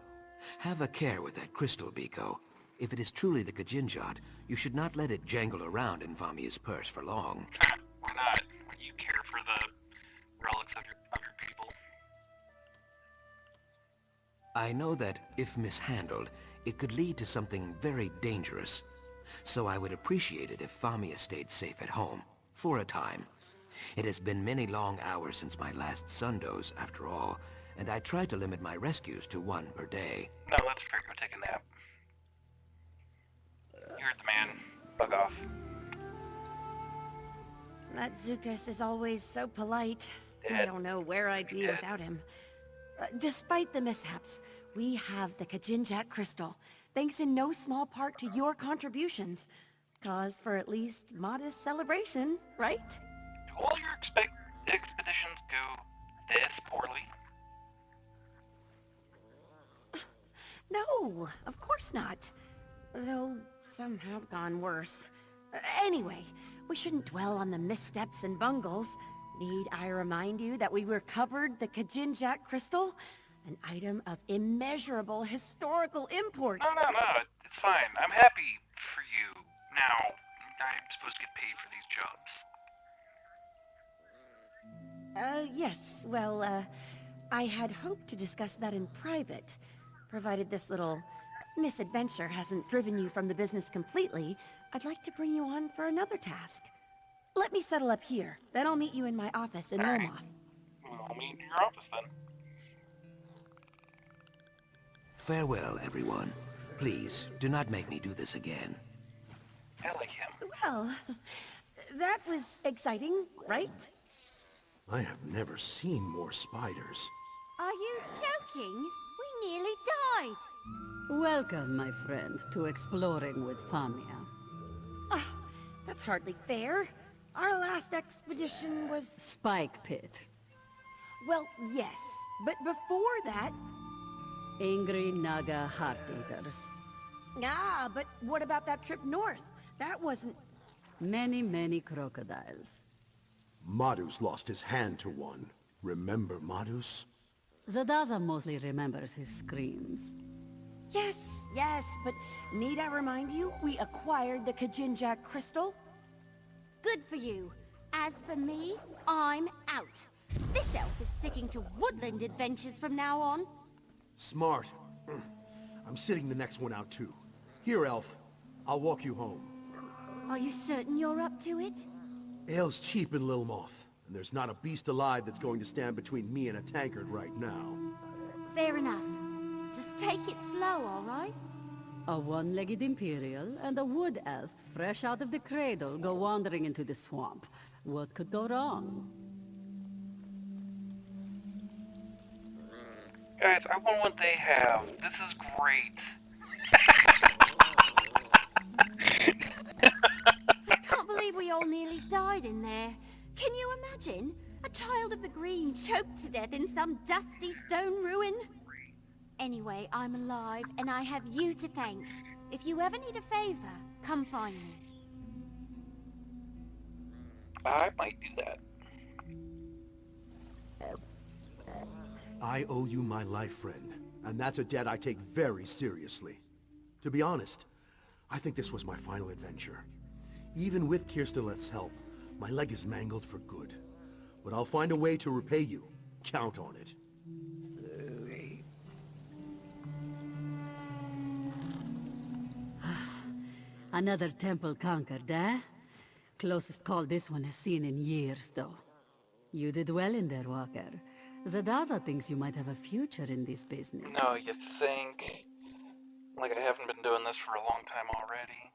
Have a care with that crystal, Biko. If it is truly the Kajinjat, you should not let it jangle around in Famia's purse for long. Why not? You care for the relics of your people. I know that, if mishandled, it could lead to something very dangerous. So I would appreciate it if Famia stayed safe at home, for a time. It has been many long hours since my last sundoze, after all, and I try to limit my rescues to one per day. No, that's fair. Go take a nap. You heard the man. Bug off. That Zukas is always so polite. I Dead. don't know where I'd be Dead. without him. Despite the mishaps, we have the Kajinjat crystal, thanks in no small part to your contributions. Cause for at least modest celebration, right? Do all your expeditions go this poorly? No, of course not. Though some have gone worse. Anyway, we shouldn't dwell on the missteps and bungles. Need I remind you that we recovered the Kajinjat crystal? An item of immeasurable historical import. No, it's fine. I'm happy for you. Now, I'm supposed to get paid for these jobs. Yes, well, I had hoped to discuss that in private. Provided this little misadventure hasn't driven you from the business completely, I'd like to bring you on for another task. Let me settle up here, then I'll meet you in my office in Lomoth. I'll meet in your office then. Farewell, everyone. Please, do not make me do this again. I like him. Well, that was exciting, right? I have never seen more spiders. Are you joking? We nearly died. Welcome, my friend, to Exploring with Famia. Oh, that's hardly fair. Our last expedition was... Spike Pit. Well, yes, but before that... Angry Naga Heart Eaters. Ah, but what about that trip north? That wasn't... Many crocodiles. Madus lost his hand to one. Remember Madus? Zadaza mostly remembers his screams. Yes, but need I remind you, we acquired the Kajinjak crystal? Good for you. As for me, I'm out. This elf is sticking to woodland adventures from now on. Smart. I'm sitting the next one out too. Here, elf. I'll walk you home. Are you certain you're up to it? Ale's cheap in Lilmoth, and there's not a beast alive that's going to stand between me and a tankard right now. Fair enough. Just take it slow, all right? A one-legged Imperial and a wood elf, fresh out of the cradle, go wandering into the swamp. What could go wrong? Guys, I want what they have. This is great. I can't believe we all nearly died in there. Can you imagine? A child of the green choked to death in some dusty stone ruin? Anyway, I'm alive, and I have you to thank. If you ever need a favor, come find me. I might do that. I owe you my life, friend, and that's a debt I take very seriously. To be honest, I think this was my final adventure. Even with Kirsteleth's help, my leg is mangled for good. But I'll find a way to repay you. Count on it. Another temple conquered, eh? Closest call this one has seen in years, though. You did well in there, Walker. Zadaza thinks you might have a future in this business. No, you think? Like I haven't been doing this for a long time already.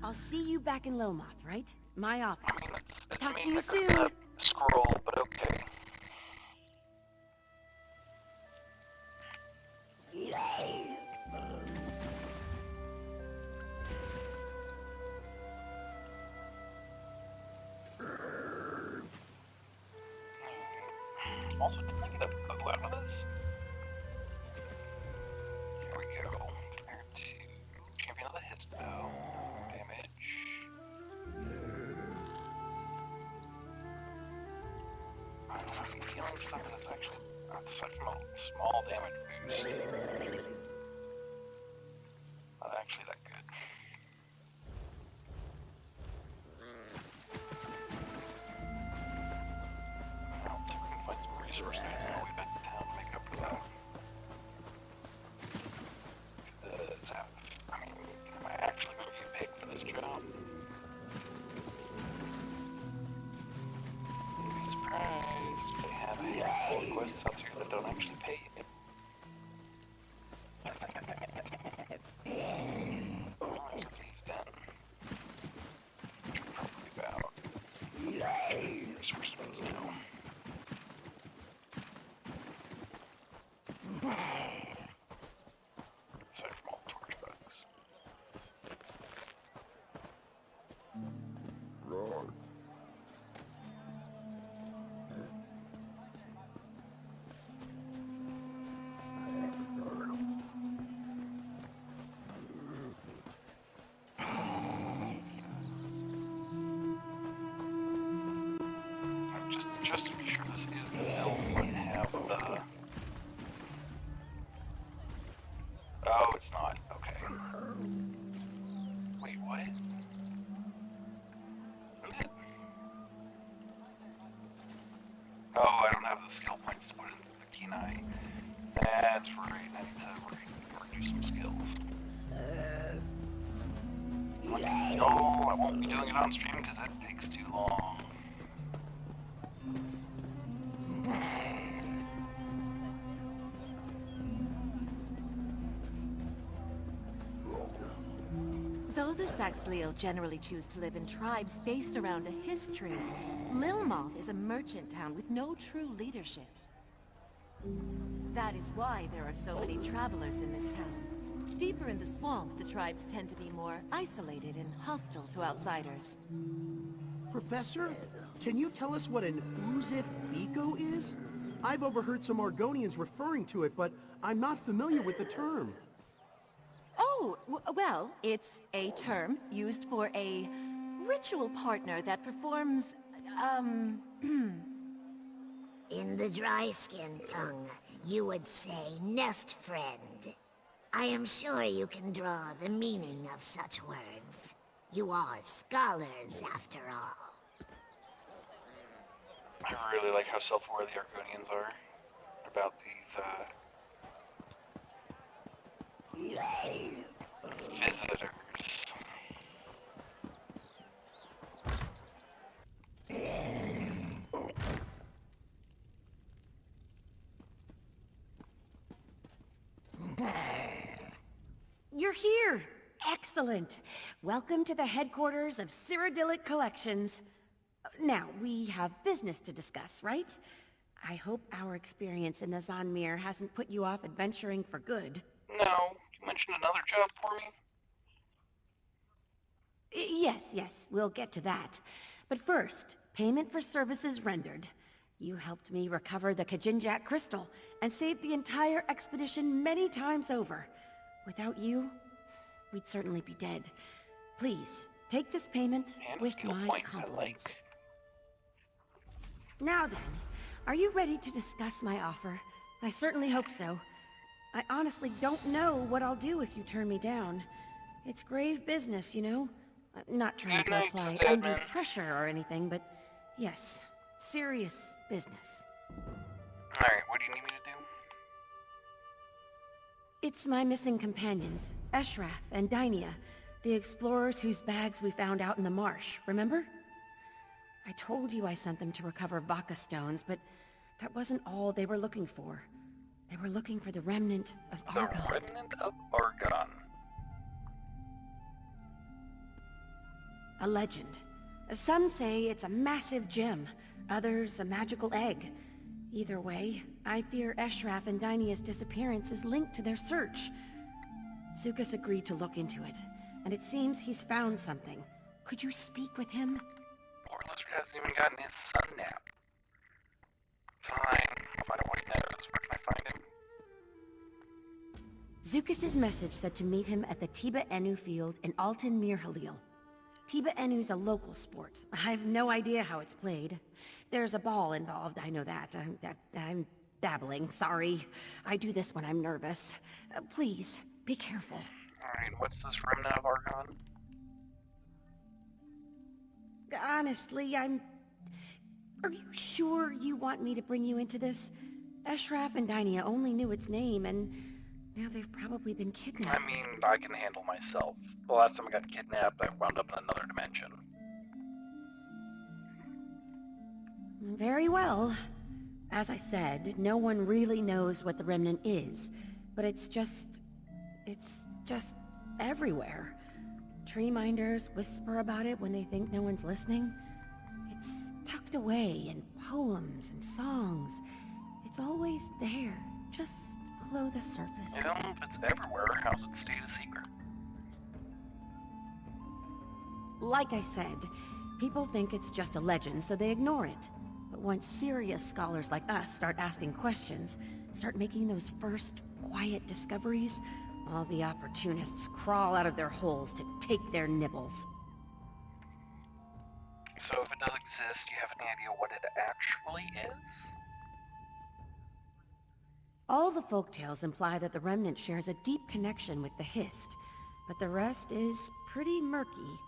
I'll see you back in Lomoth, right? My office. I mean, it's Talk to mean you to click soon. that scroll, but okay. Also, didn't I get a bow out of this? Here we go. Compared to Champion of the His bow. Damage. I don't know, healing stuff is actually, aside from a small damage boost, not actually that good. Well, let's see if we can find some resource nodes on our way back to town to make up for that. I mean, am I actually going to get paid for this job? You'd be surprised if they have a handful of quests out there that don't actually pay you. These done. Probably about resource nodes now. Aside from all the torch bugs. Just to be sure this is the elf wouldn't have the Mikey and I. That's right, I need to redo some skills. I won't be doing it on stream because that takes too long. Though the Saxhleel generally choose to live in tribes based around a history, Lilmoth is a merchant town with no true leadership. That is why there are so many travelers in this town. Deeper in the swamp, the tribes tend to be more isolated and hostile to outsiders. Professor, can you tell us what an Uzith Biko is? I've overheard some Argonians referring to it, but I'm not familiar with the term. Oh, well, it's a term used for a ritual partner that performs, In the dry-skin tongue, you would say nest friend. I am sure you can draw the meaning of such words. You are scholars, after all. I really like how self-aware the Argonians are about these, visitors. You're here! Excellent! Welcome to the headquarters of Cyrodiilic Collections. Now, we have business to discuss, right? I hope our experience in the Zanmir hasn't put you off adventuring for good. No, you mentioned another job for me? Yes, we'll get to that. But first, payment for services rendered. You helped me recover the Kajinjak crystal and saved the entire expedition many times over. Without you, we'd certainly be dead. Please, take this payment and with my point compliments. like. Now then, are you ready to discuss my offer? I certainly hope so. I honestly don't know what I'll do if you turn me down. It's grave business, you know? I'm not trying to apply undue pressure or anything, but yes, serious business. Alright, what do you need me to do? It's my missing companions, Eshraf and Dynia, the explorers whose bags we found out in the marsh, remember? I told you I sent them to recover Baka stones, but that wasn't all they were looking for. They were looking for the remnant of Argon. The remnant of Argon. A legend. Some say it's a massive gem, others a magical egg. Either way, I fear Eshraf and Dynia's disappearance is linked to their search. Zukas agreed to look into it, and it seems he's found something. Could you speak with him? Poor lizard hasn't even gotten his sun nap. Fine, I'll find out what he knows. Where can I find him? Zukas' message said to meet him at the Tiba Enu field in Altan Mir Halil. Tiba Enu's a local sport. I have no idea how it's played. There's a ball involved, I know that. I'm dabbling, sorry. I do this when I'm nervous. Please, be careful. Alright, what's this remnant of Argon? Honestly, Are you sure you want me to bring you into this? Eshraf and Dynia only knew its name, and now they've probably been kidnapped. I mean, I can handle myself. The last time I got kidnapped, I wound up in another dimension. Very well. As I said, no one really knows what the remnant is, but it's just everywhere. Tree minders whisper about it when they think no one's listening. It's tucked away in poems and songs. It's always there, just below the surface. If it's everywhere, how's it stayed a secret? Like I said, people think it's just a legend, so they ignore it. But once serious scholars like us start asking questions, start making those first quiet discoveries, all the opportunists crawl out of their holes to take their nibbles. So if it does exist, do you have any idea what it actually is? All the folktales imply that the remnant shares a deep connection with the Hist, but the rest is pretty murky.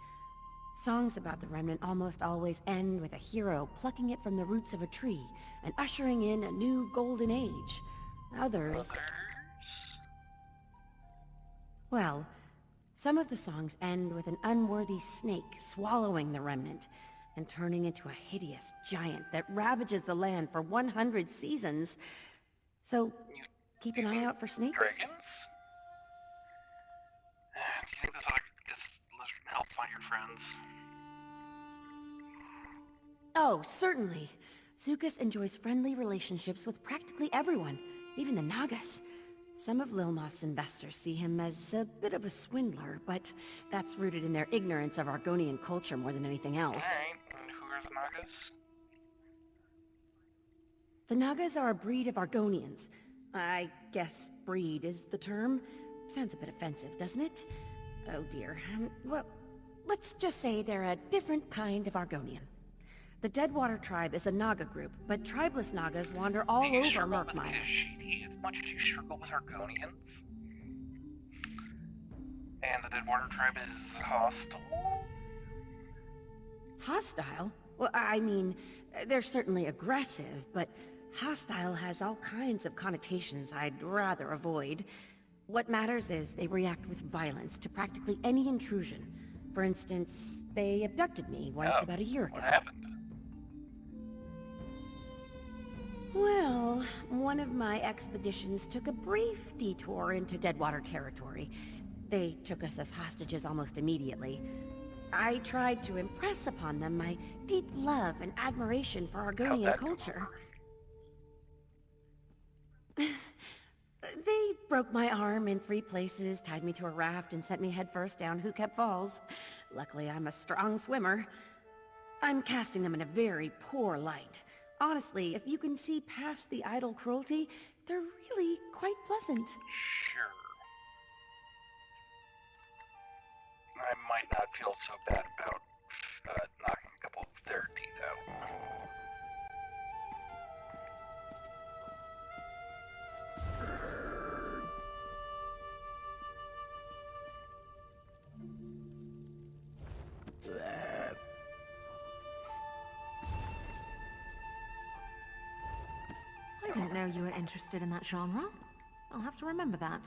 Songs about the remnant almost always end with a hero plucking it from the roots of a tree and ushering in a new golden age. Others... well, some of the songs end with an unworthy snake swallowing the remnant and turning into a hideous giant that ravages the land for 100 seasons. So, keep an eye out for snakes. Dragons? Do you think this ought to help find your friends? Oh, certainly. Zukas enjoys friendly relationships with practically everyone, even the Nagas. Some of Lilmoth's investors see him as a bit of a swindler, but that's rooted in their ignorance of Argonian culture more than anything else. Alright, and who are the Nagas? The Nagas are a breed of Argonians. I guess breed is the term. Sounds a bit offensive, doesn't it? Oh dear. Well, let's just say they're a different kind of Argonian. The Deadwater tribe is a Naga group, but tribeless Nagas wander all over Murkmire. As much as you struggle with Argonians? And the Deadwater tribe is hostile? Hostile? Well, I mean, they're certainly aggressive, but hostile has all kinds of connotations I'd rather avoid. What matters is they react with violence to practically any intrusion. For instance, they abducted me once about a year ago. What happened? Well, one of my expeditions took a brief detour into Deadwater territory. They took us as hostages almost immediately. I tried to impress upon them my deep love and admiration for Argonian culture. They broke my arm in 3 places, tied me to a raft, and sent me headfirst down Who Kept Falls. Luckily, I'm a strong swimmer. I'm casting them in a very poor light. Honestly, if you can see past the idle cruelty, they're really quite pleasant. Sure. I might not feel so bad about knocking a couple of their teeth out. I didn't know you were interested in that genre. I'll have to remember that.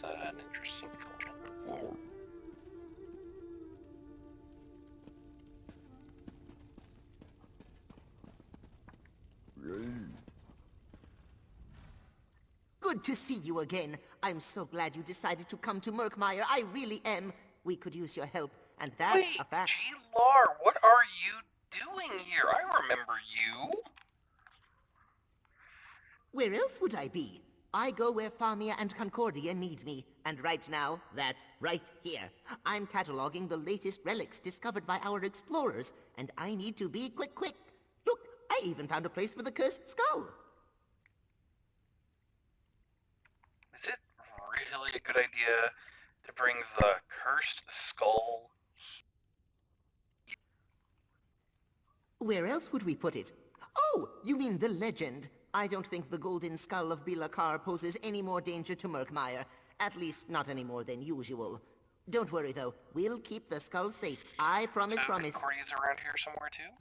An interesting culture. Good to see you again. I'm so glad you decided to come to Murkmire. I really am. We could use your help, and that's a fact. G-Lar, what are you doing here? I remember you. Where else would I be? I go where Famia and Concordia need me, and right now, that's right here. I'm cataloging the latest relics discovered by our explorers, and I need to be quick. Look, I even found a place for the cursed skull. Is it really a good idea to bring the cursed skull? Where else would we put it? Oh, you mean the legend. I don't think the golden skull of Bilakar poses any more danger to Murkmire. At least not any more than usual. Don't worry though, we'll keep the skull safe. I promise. Concordia's around here somewhere too?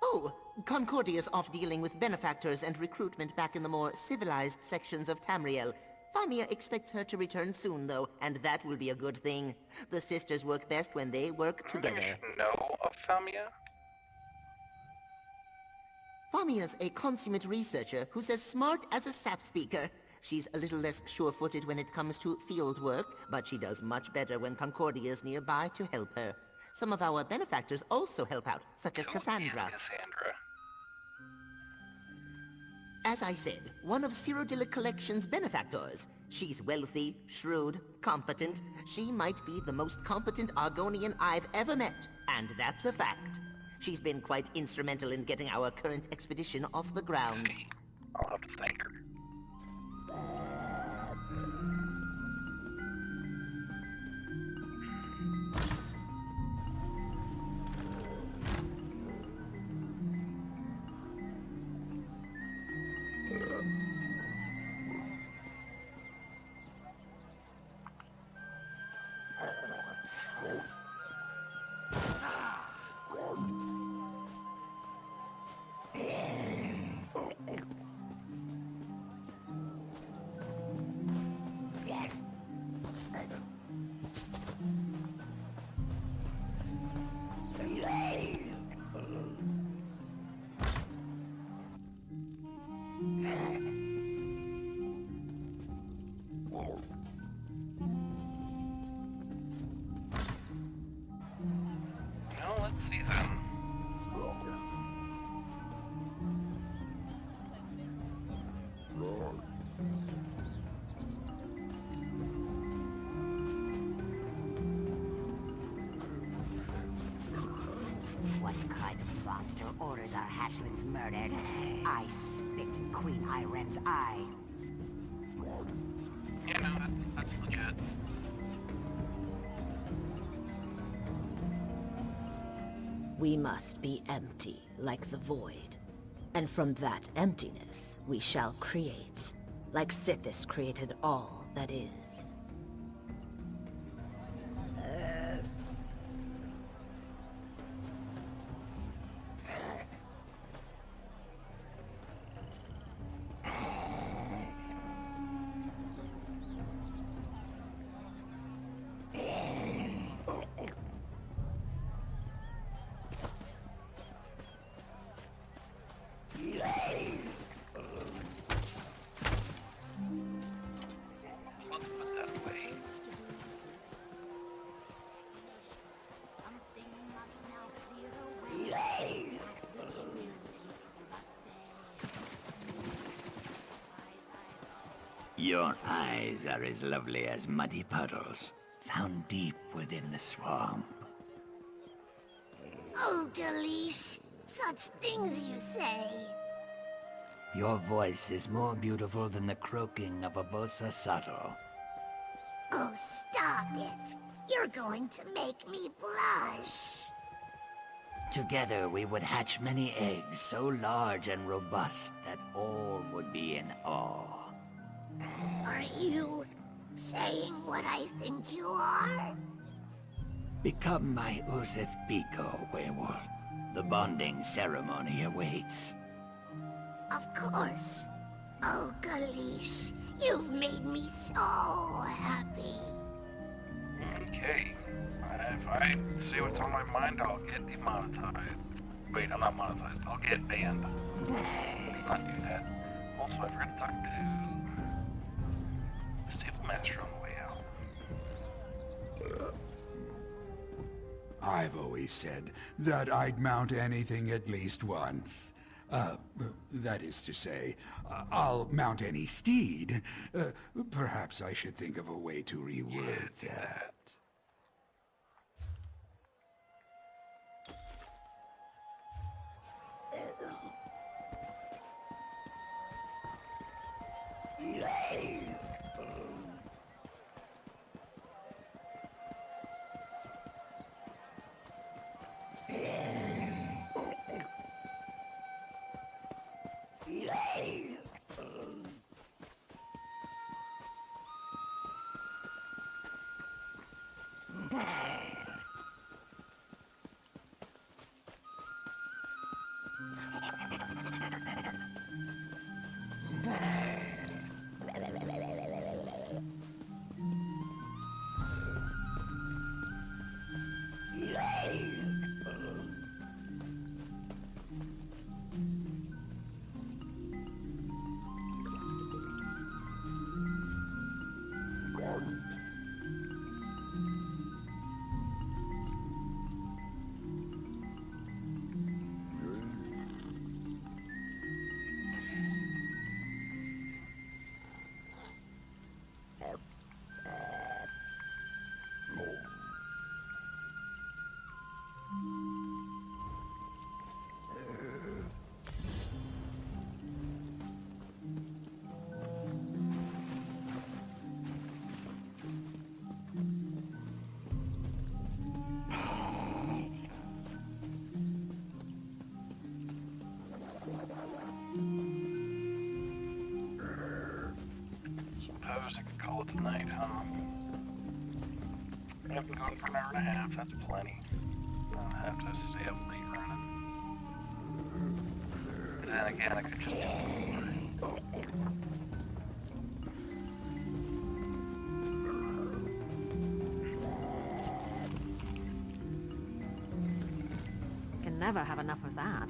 Oh, Concordia's off dealing with benefactors and recruitment back in the more civilized sections of Tamriel. Famia expects her to return soon though, and that will be a good thing. The sisters work best when they work together. I should know of Famia? Famia's a consummate researcher who's as smart as a sap speaker. She's a little less sure-footed when it comes to field work, but she does much better when Concordia's nearby to help her. Some of our benefactors also help out, such as Cassandra. Who is Cassandra? As I said, one of Cyrodiilic Collection's benefactors. She's wealthy, shrewd, competent. She might be the most competent Argonian I've ever met, and that's a fact. She's been quite instrumental in getting our current expedition off the ground. See, I'll have to thank her. Well, let's see then. What kind of monster orders our hatchlings murdered? I spit in Queen Iren's eye. Yeah, no, that's legit. We must be empty, like the void. And from that emptiness, we shall create. Like Sithis created all that is. Let's put that away. Your eyes are as lovely as muddy puddles, found deep within the swamp. Oh, Galish, such things you say. Your voice is more beautiful than the croaking of a bosa saddle. Oh, stop it. You're going to make me blush. Together we would hatch many eggs so large and robust that all would be in awe. Are you saying what I think you are? Become my Uzith Biko, werewolf. The bonding ceremony awaits. Of course. Oh, Galish, you've made me so happy. Okay. If I say what's on my mind, I'll get demonetized. Wait, I'm not monetized. I'll get banned. Let's not do that. Also, I forgot to talk to the stable master on the way out. I've always said that I'd mount anything at least once. That is to say, I'll mount any steed. Perhaps I should think of a way to reword that. call it a night, huh? I've been going for an hour and a half, that's plenty. I'll have to stay up late running. But then again, I could just do more. Can never have enough of that.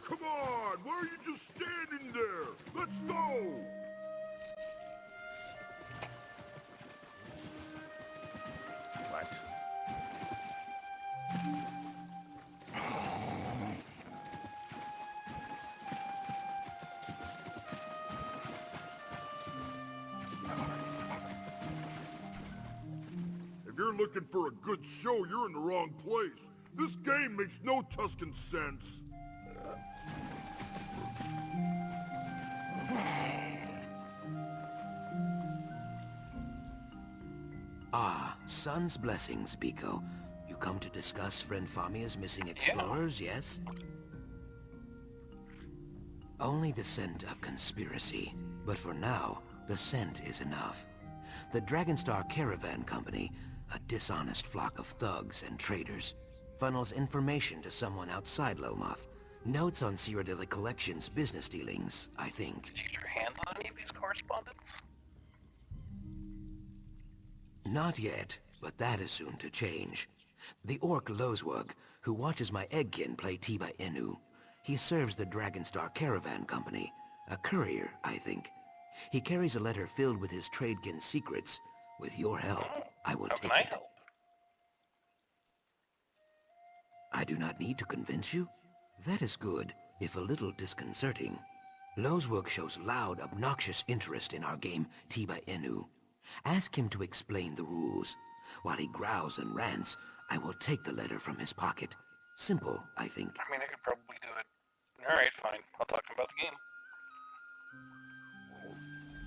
Come on! Why are you just standing there? Let's go! What? If you're looking for a good show, you're in the wrong place. This game makes no Tuscan sense. Ah, Sun's blessings, Biko. You come to discuss friend Famia's missing explorers, yes? Only the scent of conspiracy. But for now, the scent is enough. The Dragonstar Caravan Company, a dishonest flock of thugs and traitors, funnels information to someone outside Lilmoth. Notes on Cyrodiilic Collection's business dealings, I think. Did you get your hands on any of these correspondence? Not yet, but that is soon to change. The orc Lozwug, who watches my eggkin play Tiba Inu. He serves the Dragonstar Caravan Company. A courier, I think. He carries a letter filled with his tradekin's secrets. With your help, I will take it. Help? I do not need to convince you. That is good, if a little disconcerting. Lozwug shows loud, obnoxious interest in our game, Tiba Inu. Ask him to explain the rules. While he growls and rants, I will take the letter from his pocket. Simple, I think. I mean, I could probably do it. Alright, fine. I'll talk to him about the game.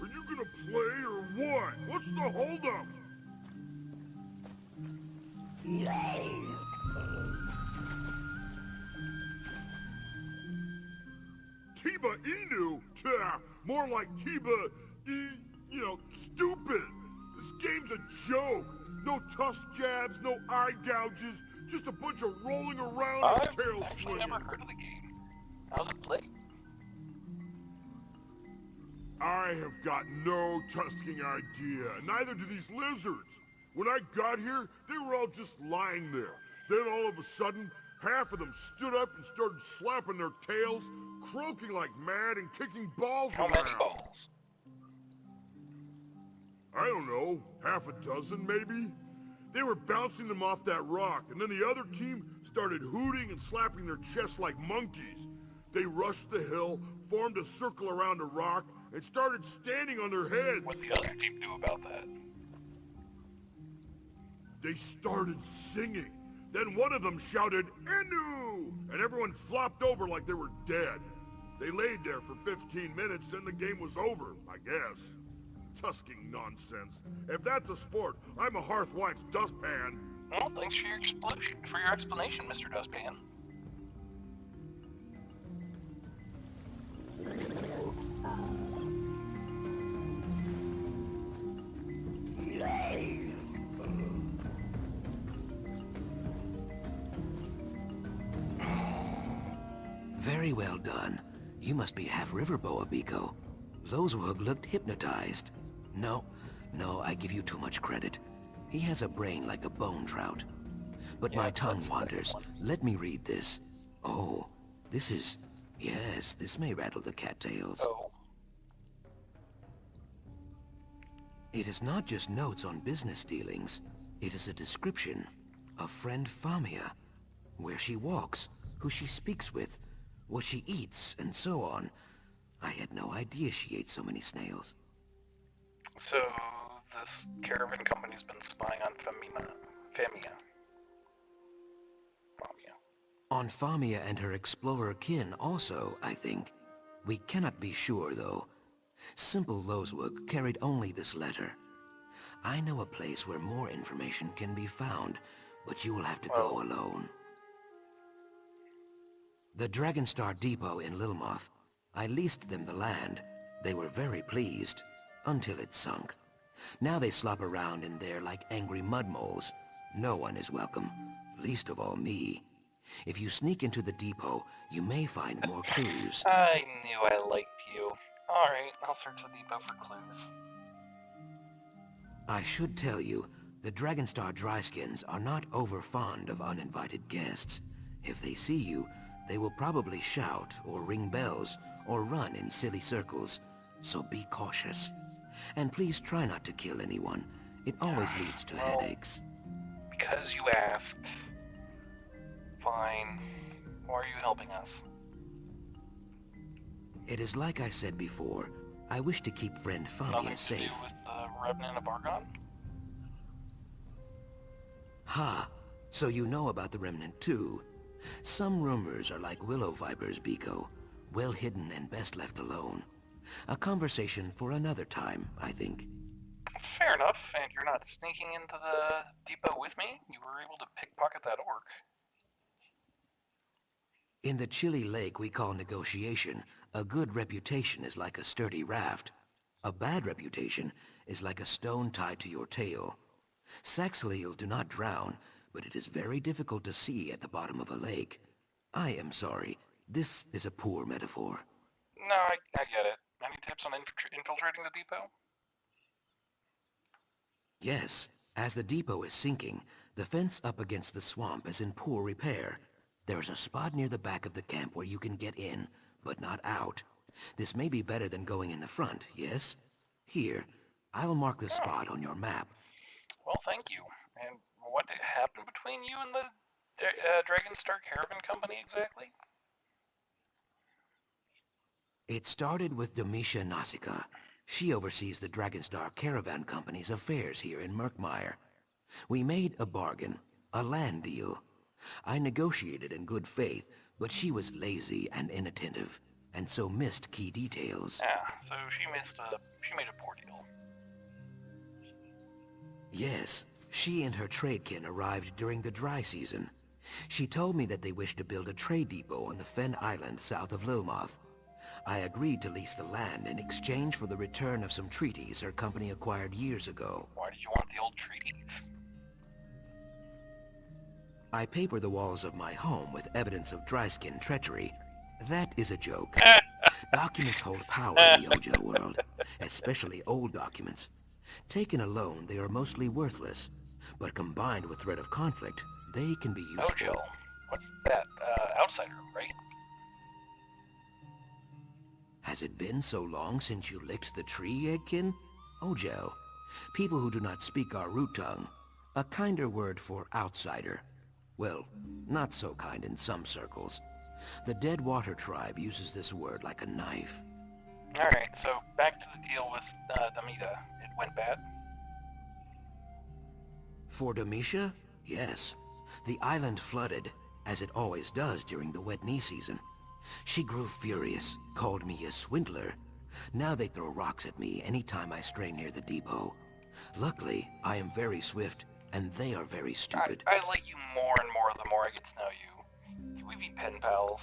Are you gonna play or what? What's the holdup? Tiba Inu? More like Tiba stupid. This game's a joke. No tusk jabs, no eye gouges, just a bunch of rolling around and tail swinging. I've never heard of the game. How's it played? I have got no tusking idea. Neither do these lizards. When I got here, they were all just lying there. Then all of a sudden, half of them stood up and started slapping their tails, croaking like mad and kicking balls around. How many balls? I don't know, half a dozen maybe? They were bouncing them off that rock, and then the other team started hooting and slapping their chests like monkeys. They rushed the hill, formed a circle around a rock, and started standing on their heads. What'd the other team do about that? They started singing. Then one of them shouted, "Enu!" and everyone flopped over like they were dead. They laid there for 15 minutes, then the game was over, I guess. Tusking nonsense. If that's a sport, I'm a hearthwife's dustpan. Well, thanks for your explanation, Mr. Dustpan. well done. You must be half-river boa, Biko. Lozwug looked hypnotized. No, I give you too much credit. He has a brain like a bone trout. But yeah, my tongue wanders. Let me read this. Oh, this is... Yes, this may rattle the cattails. Oh. It is not just notes on business dealings. It is a description of friend Famia. Where she walks, who she speaks with, what she eats, and so on. I had no idea she ate so many snails. So, this caravan company's been spying on Famia. On Famia and her explorer kin also, I think. We cannot be sure, though. Simple Lozwug carried only this letter. I know a place where more information can be found, but you will have to go alone. The Dragonstar Depot in Lilmoth. I leased them the land. They were very pleased, until it sunk. Now they slop around in there like angry mudmoles. No one is welcome, least of all me. If you sneak into the depot, you may find more clues. I knew I liked you. Alright, I'll search the depot for clues. I should tell you, the Dragonstar Dryskins are not over fond of uninvited guests. If they see you, they will probably shout or ring bells or run in silly circles, so be cautious. And please try not to kill anyone. It always leads to headaches. Because you asked. Fine. Why are you helping us? It is like I said before. I wish to keep friend Famia Nothing safe. to do with the Revenant of Argon? Ha! So you know about the Remnant too. Some rumors are like willow vipers, Biko. Well hidden and best left alone. A conversation for another time, I think. Fair enough, and you're not sneaking into the depot with me? You were able to pickpocket that orc. In the chilly lake we call negotiation, a good reputation is like a sturdy raft. A bad reputation is like a stone tied to your tail. Saxhleel do not drown, but it is very difficult to see at the bottom of a lake. I am sorry, this is a poor metaphor. No, I get it. Any tips on infiltrating the depot? Yes, as the depot is sinking, the fence up against the swamp is in poor repair. There is a spot near the back of the camp where you can get in, but not out. This may be better than going in the front, yes? Here, I'll mark the spot on your map. Well, thank you. And what happened between you and the Dragonstar Caravan Company exactly? It started with Domitia Nausicaa. She oversees the Dragonstar Caravan Company's affairs here in Murkmire. We made a bargain, a land deal. I negotiated in good faith, but she was lazy and inattentive, and so missed key details. So she made a poor deal. Yes, she and her tradekin arrived during the dry season. She told me that they wished to build a trade depot on the Fen Island south of Lilmoth. I agreed to lease the land in exchange for the return of some treaties her company acquired years ago. Why did you want the old treaties? I paper the walls of my home with evidence of dryskin treachery. That is a joke. Documents hold power in the Ojo world, especially old documents. Taken alone, they are mostly worthless, but combined with threat of conflict, they can be useful. Ojo? What's that? Outsider, right? Has it been so long since you licked the tree, Eggkin? Ojel. People who do not speak our root tongue. A kinder word for outsider. Well, not so kind in some circles. The Deadwater tribe uses this word like a knife. Alright, so back to the deal with Damita. It went bad? For Domitia? Yes. The island flooded, as it always does during the wet knee season. She grew furious, called me a swindler. Now they throw rocks at me any time I stray near the depot. Luckily, I am very swift, and they are very stupid. I like you more and more the more I get to know you. Can we be pen pals?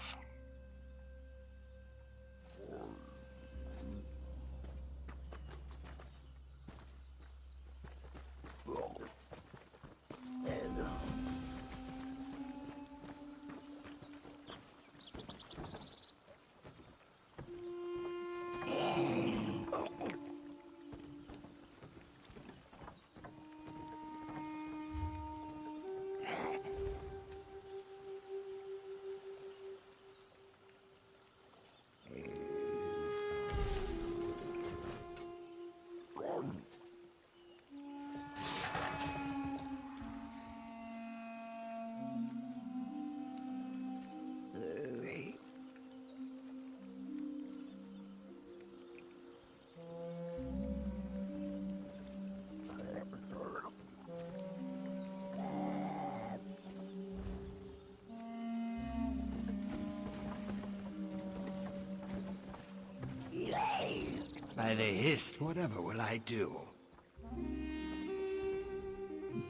By the hist, whatever will I do?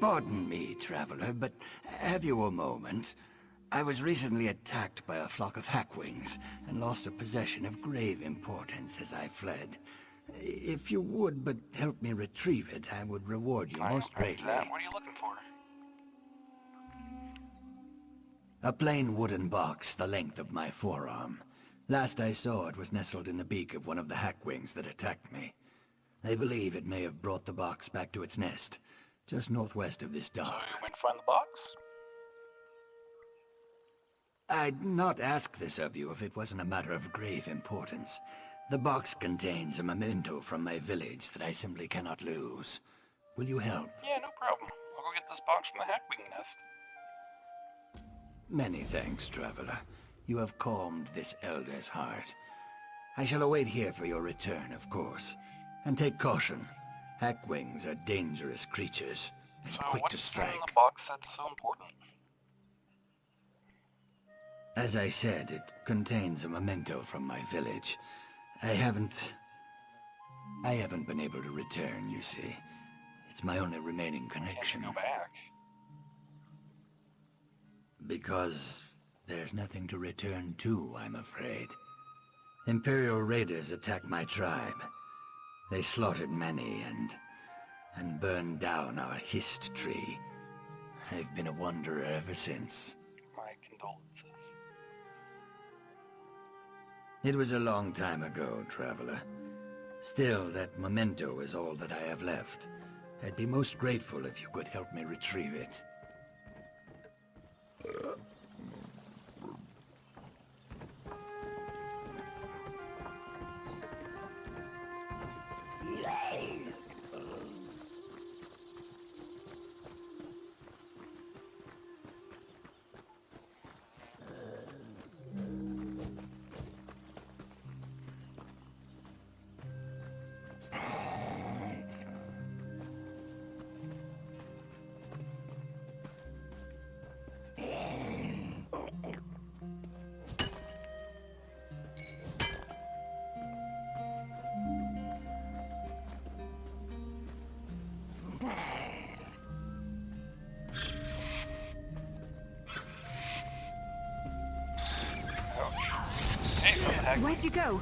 Pardon me, traveler, but have you a moment? I was recently attacked by a flock of hackwings and lost a possession of grave importance as I fled. If you would but help me retrieve it, I would reward you most greatly. What are you looking for? A plain wooden box the length of my forearm. Last I saw, it was nestled in the beak of one of the hackwings that attacked me. I believe it may have brought the box back to its nest, just northwest of this dock. So you went to find the box? I'd not ask this of you if it wasn't a matter of grave importance. The box contains a memento from my village that I simply cannot lose. Will you help? Yeah, no problem. I'll go get this box from the hackwing nest. Many thanks, traveler. You have calmed this elder's heart. I shall await here for your return, of course. And take caution. Hackwings are dangerous creatures, and quick to strike. What's in the box that's so important? As I said, it contains a memento from my village. I haven't been able to return, you see. It's my only remaining connection. Go back. Because there's nothing to return to, I'm afraid. Imperial raiders attacked my tribe. They slaughtered many and burned down our hist tree. I've been a wanderer ever since. My condolences. It was a long time ago, traveler. Still, that memento is all that I have left. I'd be most grateful if you could help me retrieve it. Where'd you go?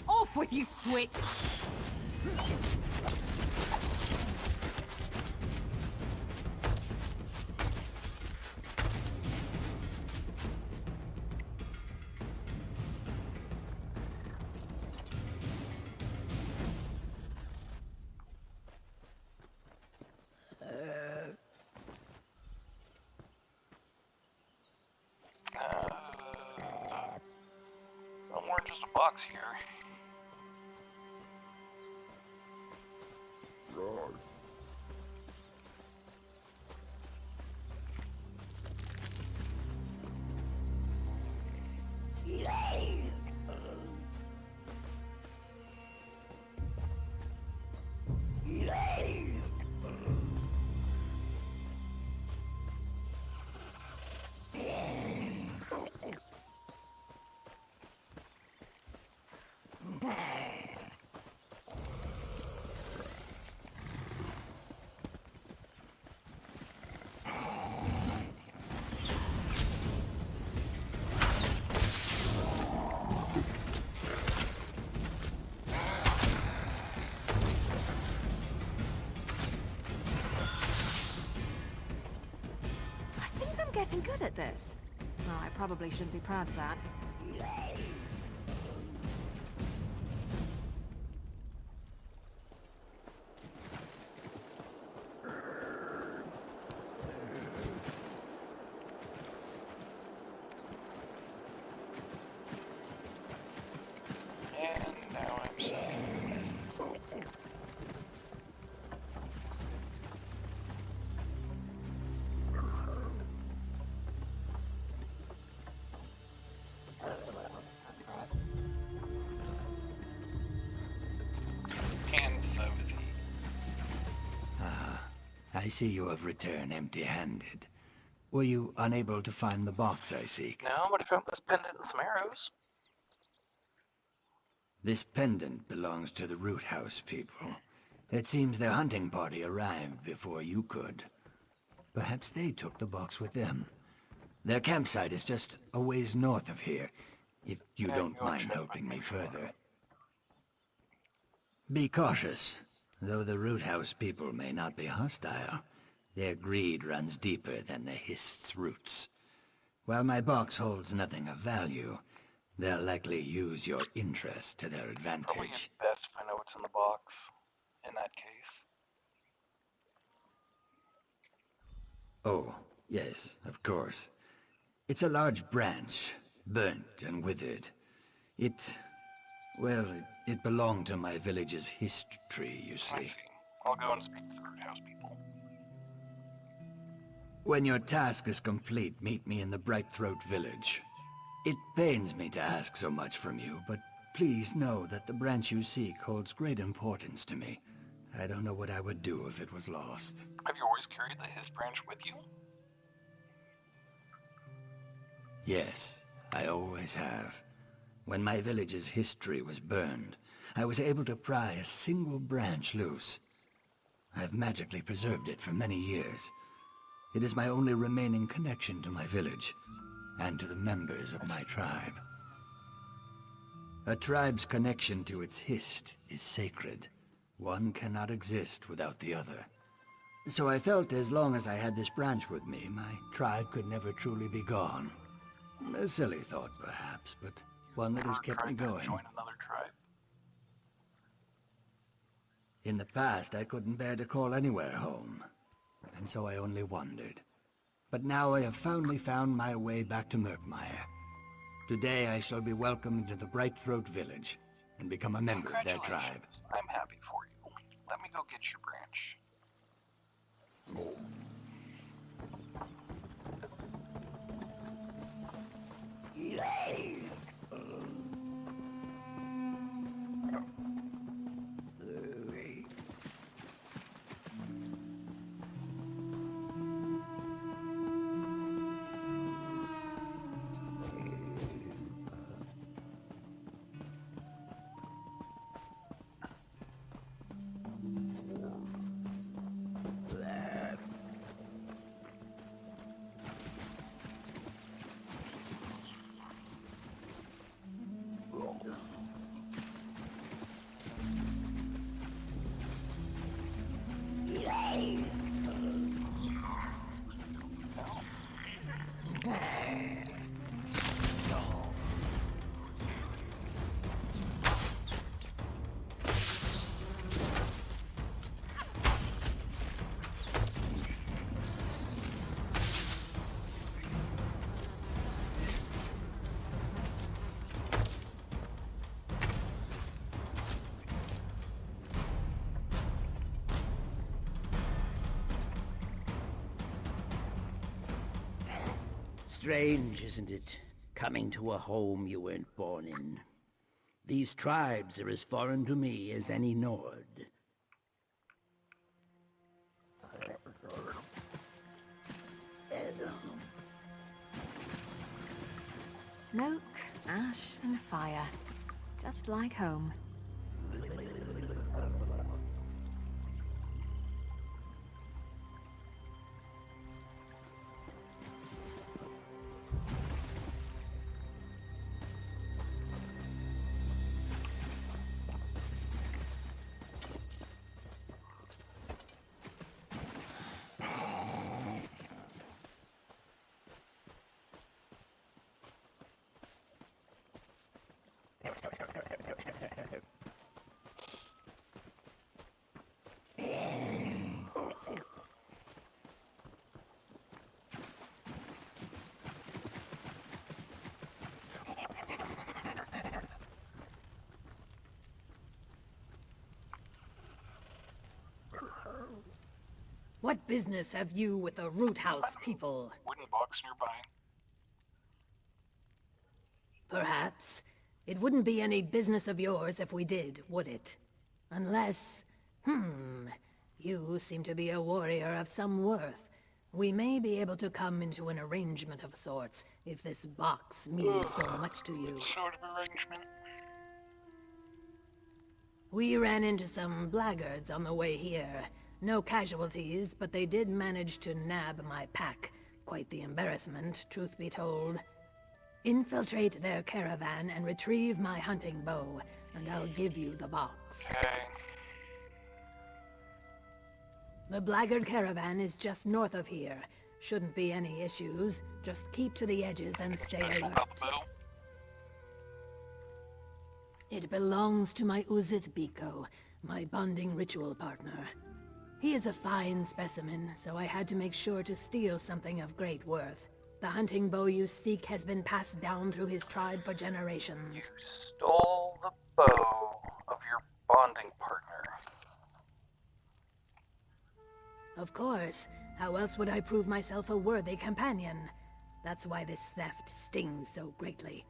Off with you, Switch! No more than just a box here. Getting good at this. Well, I probably shouldn't be proud of that. see you have returned empty-handed. Were you unable to find the box I seek? No, but I found this pendant and some arrows. This pendant belongs to the Root House people. It seems their hunting party arrived before you could. Perhaps they took the box with them. Their campsite is just a ways north of here, if you don't mind helping me further. Be cautious. Though the Root House people may not be hostile, their greed runs deeper than the Hist's roots. While my box holds nothing of value, they'll likely use your interest to their advantage. Probably best if I know what's in the box, in that case. Oh, yes, of course. It's a large branch, burnt and withered. Well, it belonged to my village's history, you see. I see. I'll go and speak to the Root House people. When your task is complete, meet me in the Brightthroat village. It pains me to ask so much from you, but please know that the branch you seek holds great importance to me. I don't know what I would do if it was lost. Have you always carried the Hist branch with you? Yes, I always have. When my village's history was burned, I was able to pry a single branch loose. I've magically preserved it for many years. It is my only remaining connection to my village, and to the members of my tribe. A tribe's connection to its Hist is sacred. One cannot exist without the other. So I felt as long as I had this branch with me, my tribe could never truly be gone. A silly thought, perhaps, but one that has kept me going. Join another tribe? In the past, I couldn't bear to call anywhere home, and so I only wandered. But now I have finally found my way back to Murkmire. Today I shall be welcomed to the Brightthroat village, and become a member of their tribe. I'm happy for you. Let me go get your branch. Strange, isn't it? Coming to a home you weren't born in. These tribes are as foreign to me as any Nord. Smoke, ash, and fire. Just like home. What business have you with the Root House people? Wooden box nearby. Perhaps. It wouldn't be any business of yours if we did, would it? Unless... You seem to be a warrior of some worth. We may be able to come into an arrangement of sorts, if this box means so much to you. Sort of arrangement. We ran into some blackguards on the way here. No casualties, but they did manage to nab my pack. Quite the embarrassment, truth be told. Infiltrate their caravan and retrieve my hunting bow, and I'll give you the box. Okay. The blackguard caravan is just north of here. Shouldn't be any issues. Just keep to the edges and stay alert. It belongs to my Uzith Biko, my bonding ritual partner. He is a fine specimen, so I had to make sure to steal something of great worth. The hunting bow you seek has been passed down through his tribe for generations. You stole the bow of your bonding partner. Of course. How else would I prove myself a worthy companion? That's why this theft stings so greatly.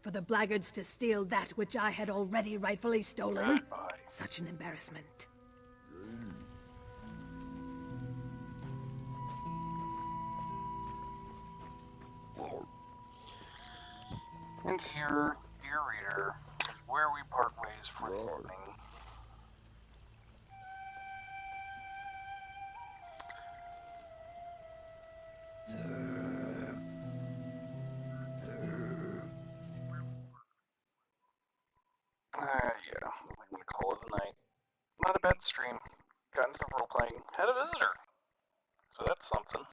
For the blackguards to steal that which I had already rightfully stolen? Such an embarrassment. And here, dear reader, is where we part ways for the evening. Yeah, I'm gonna call it a night. Not a bad stream. Got into the role-playing. Had a visitor. So that's something.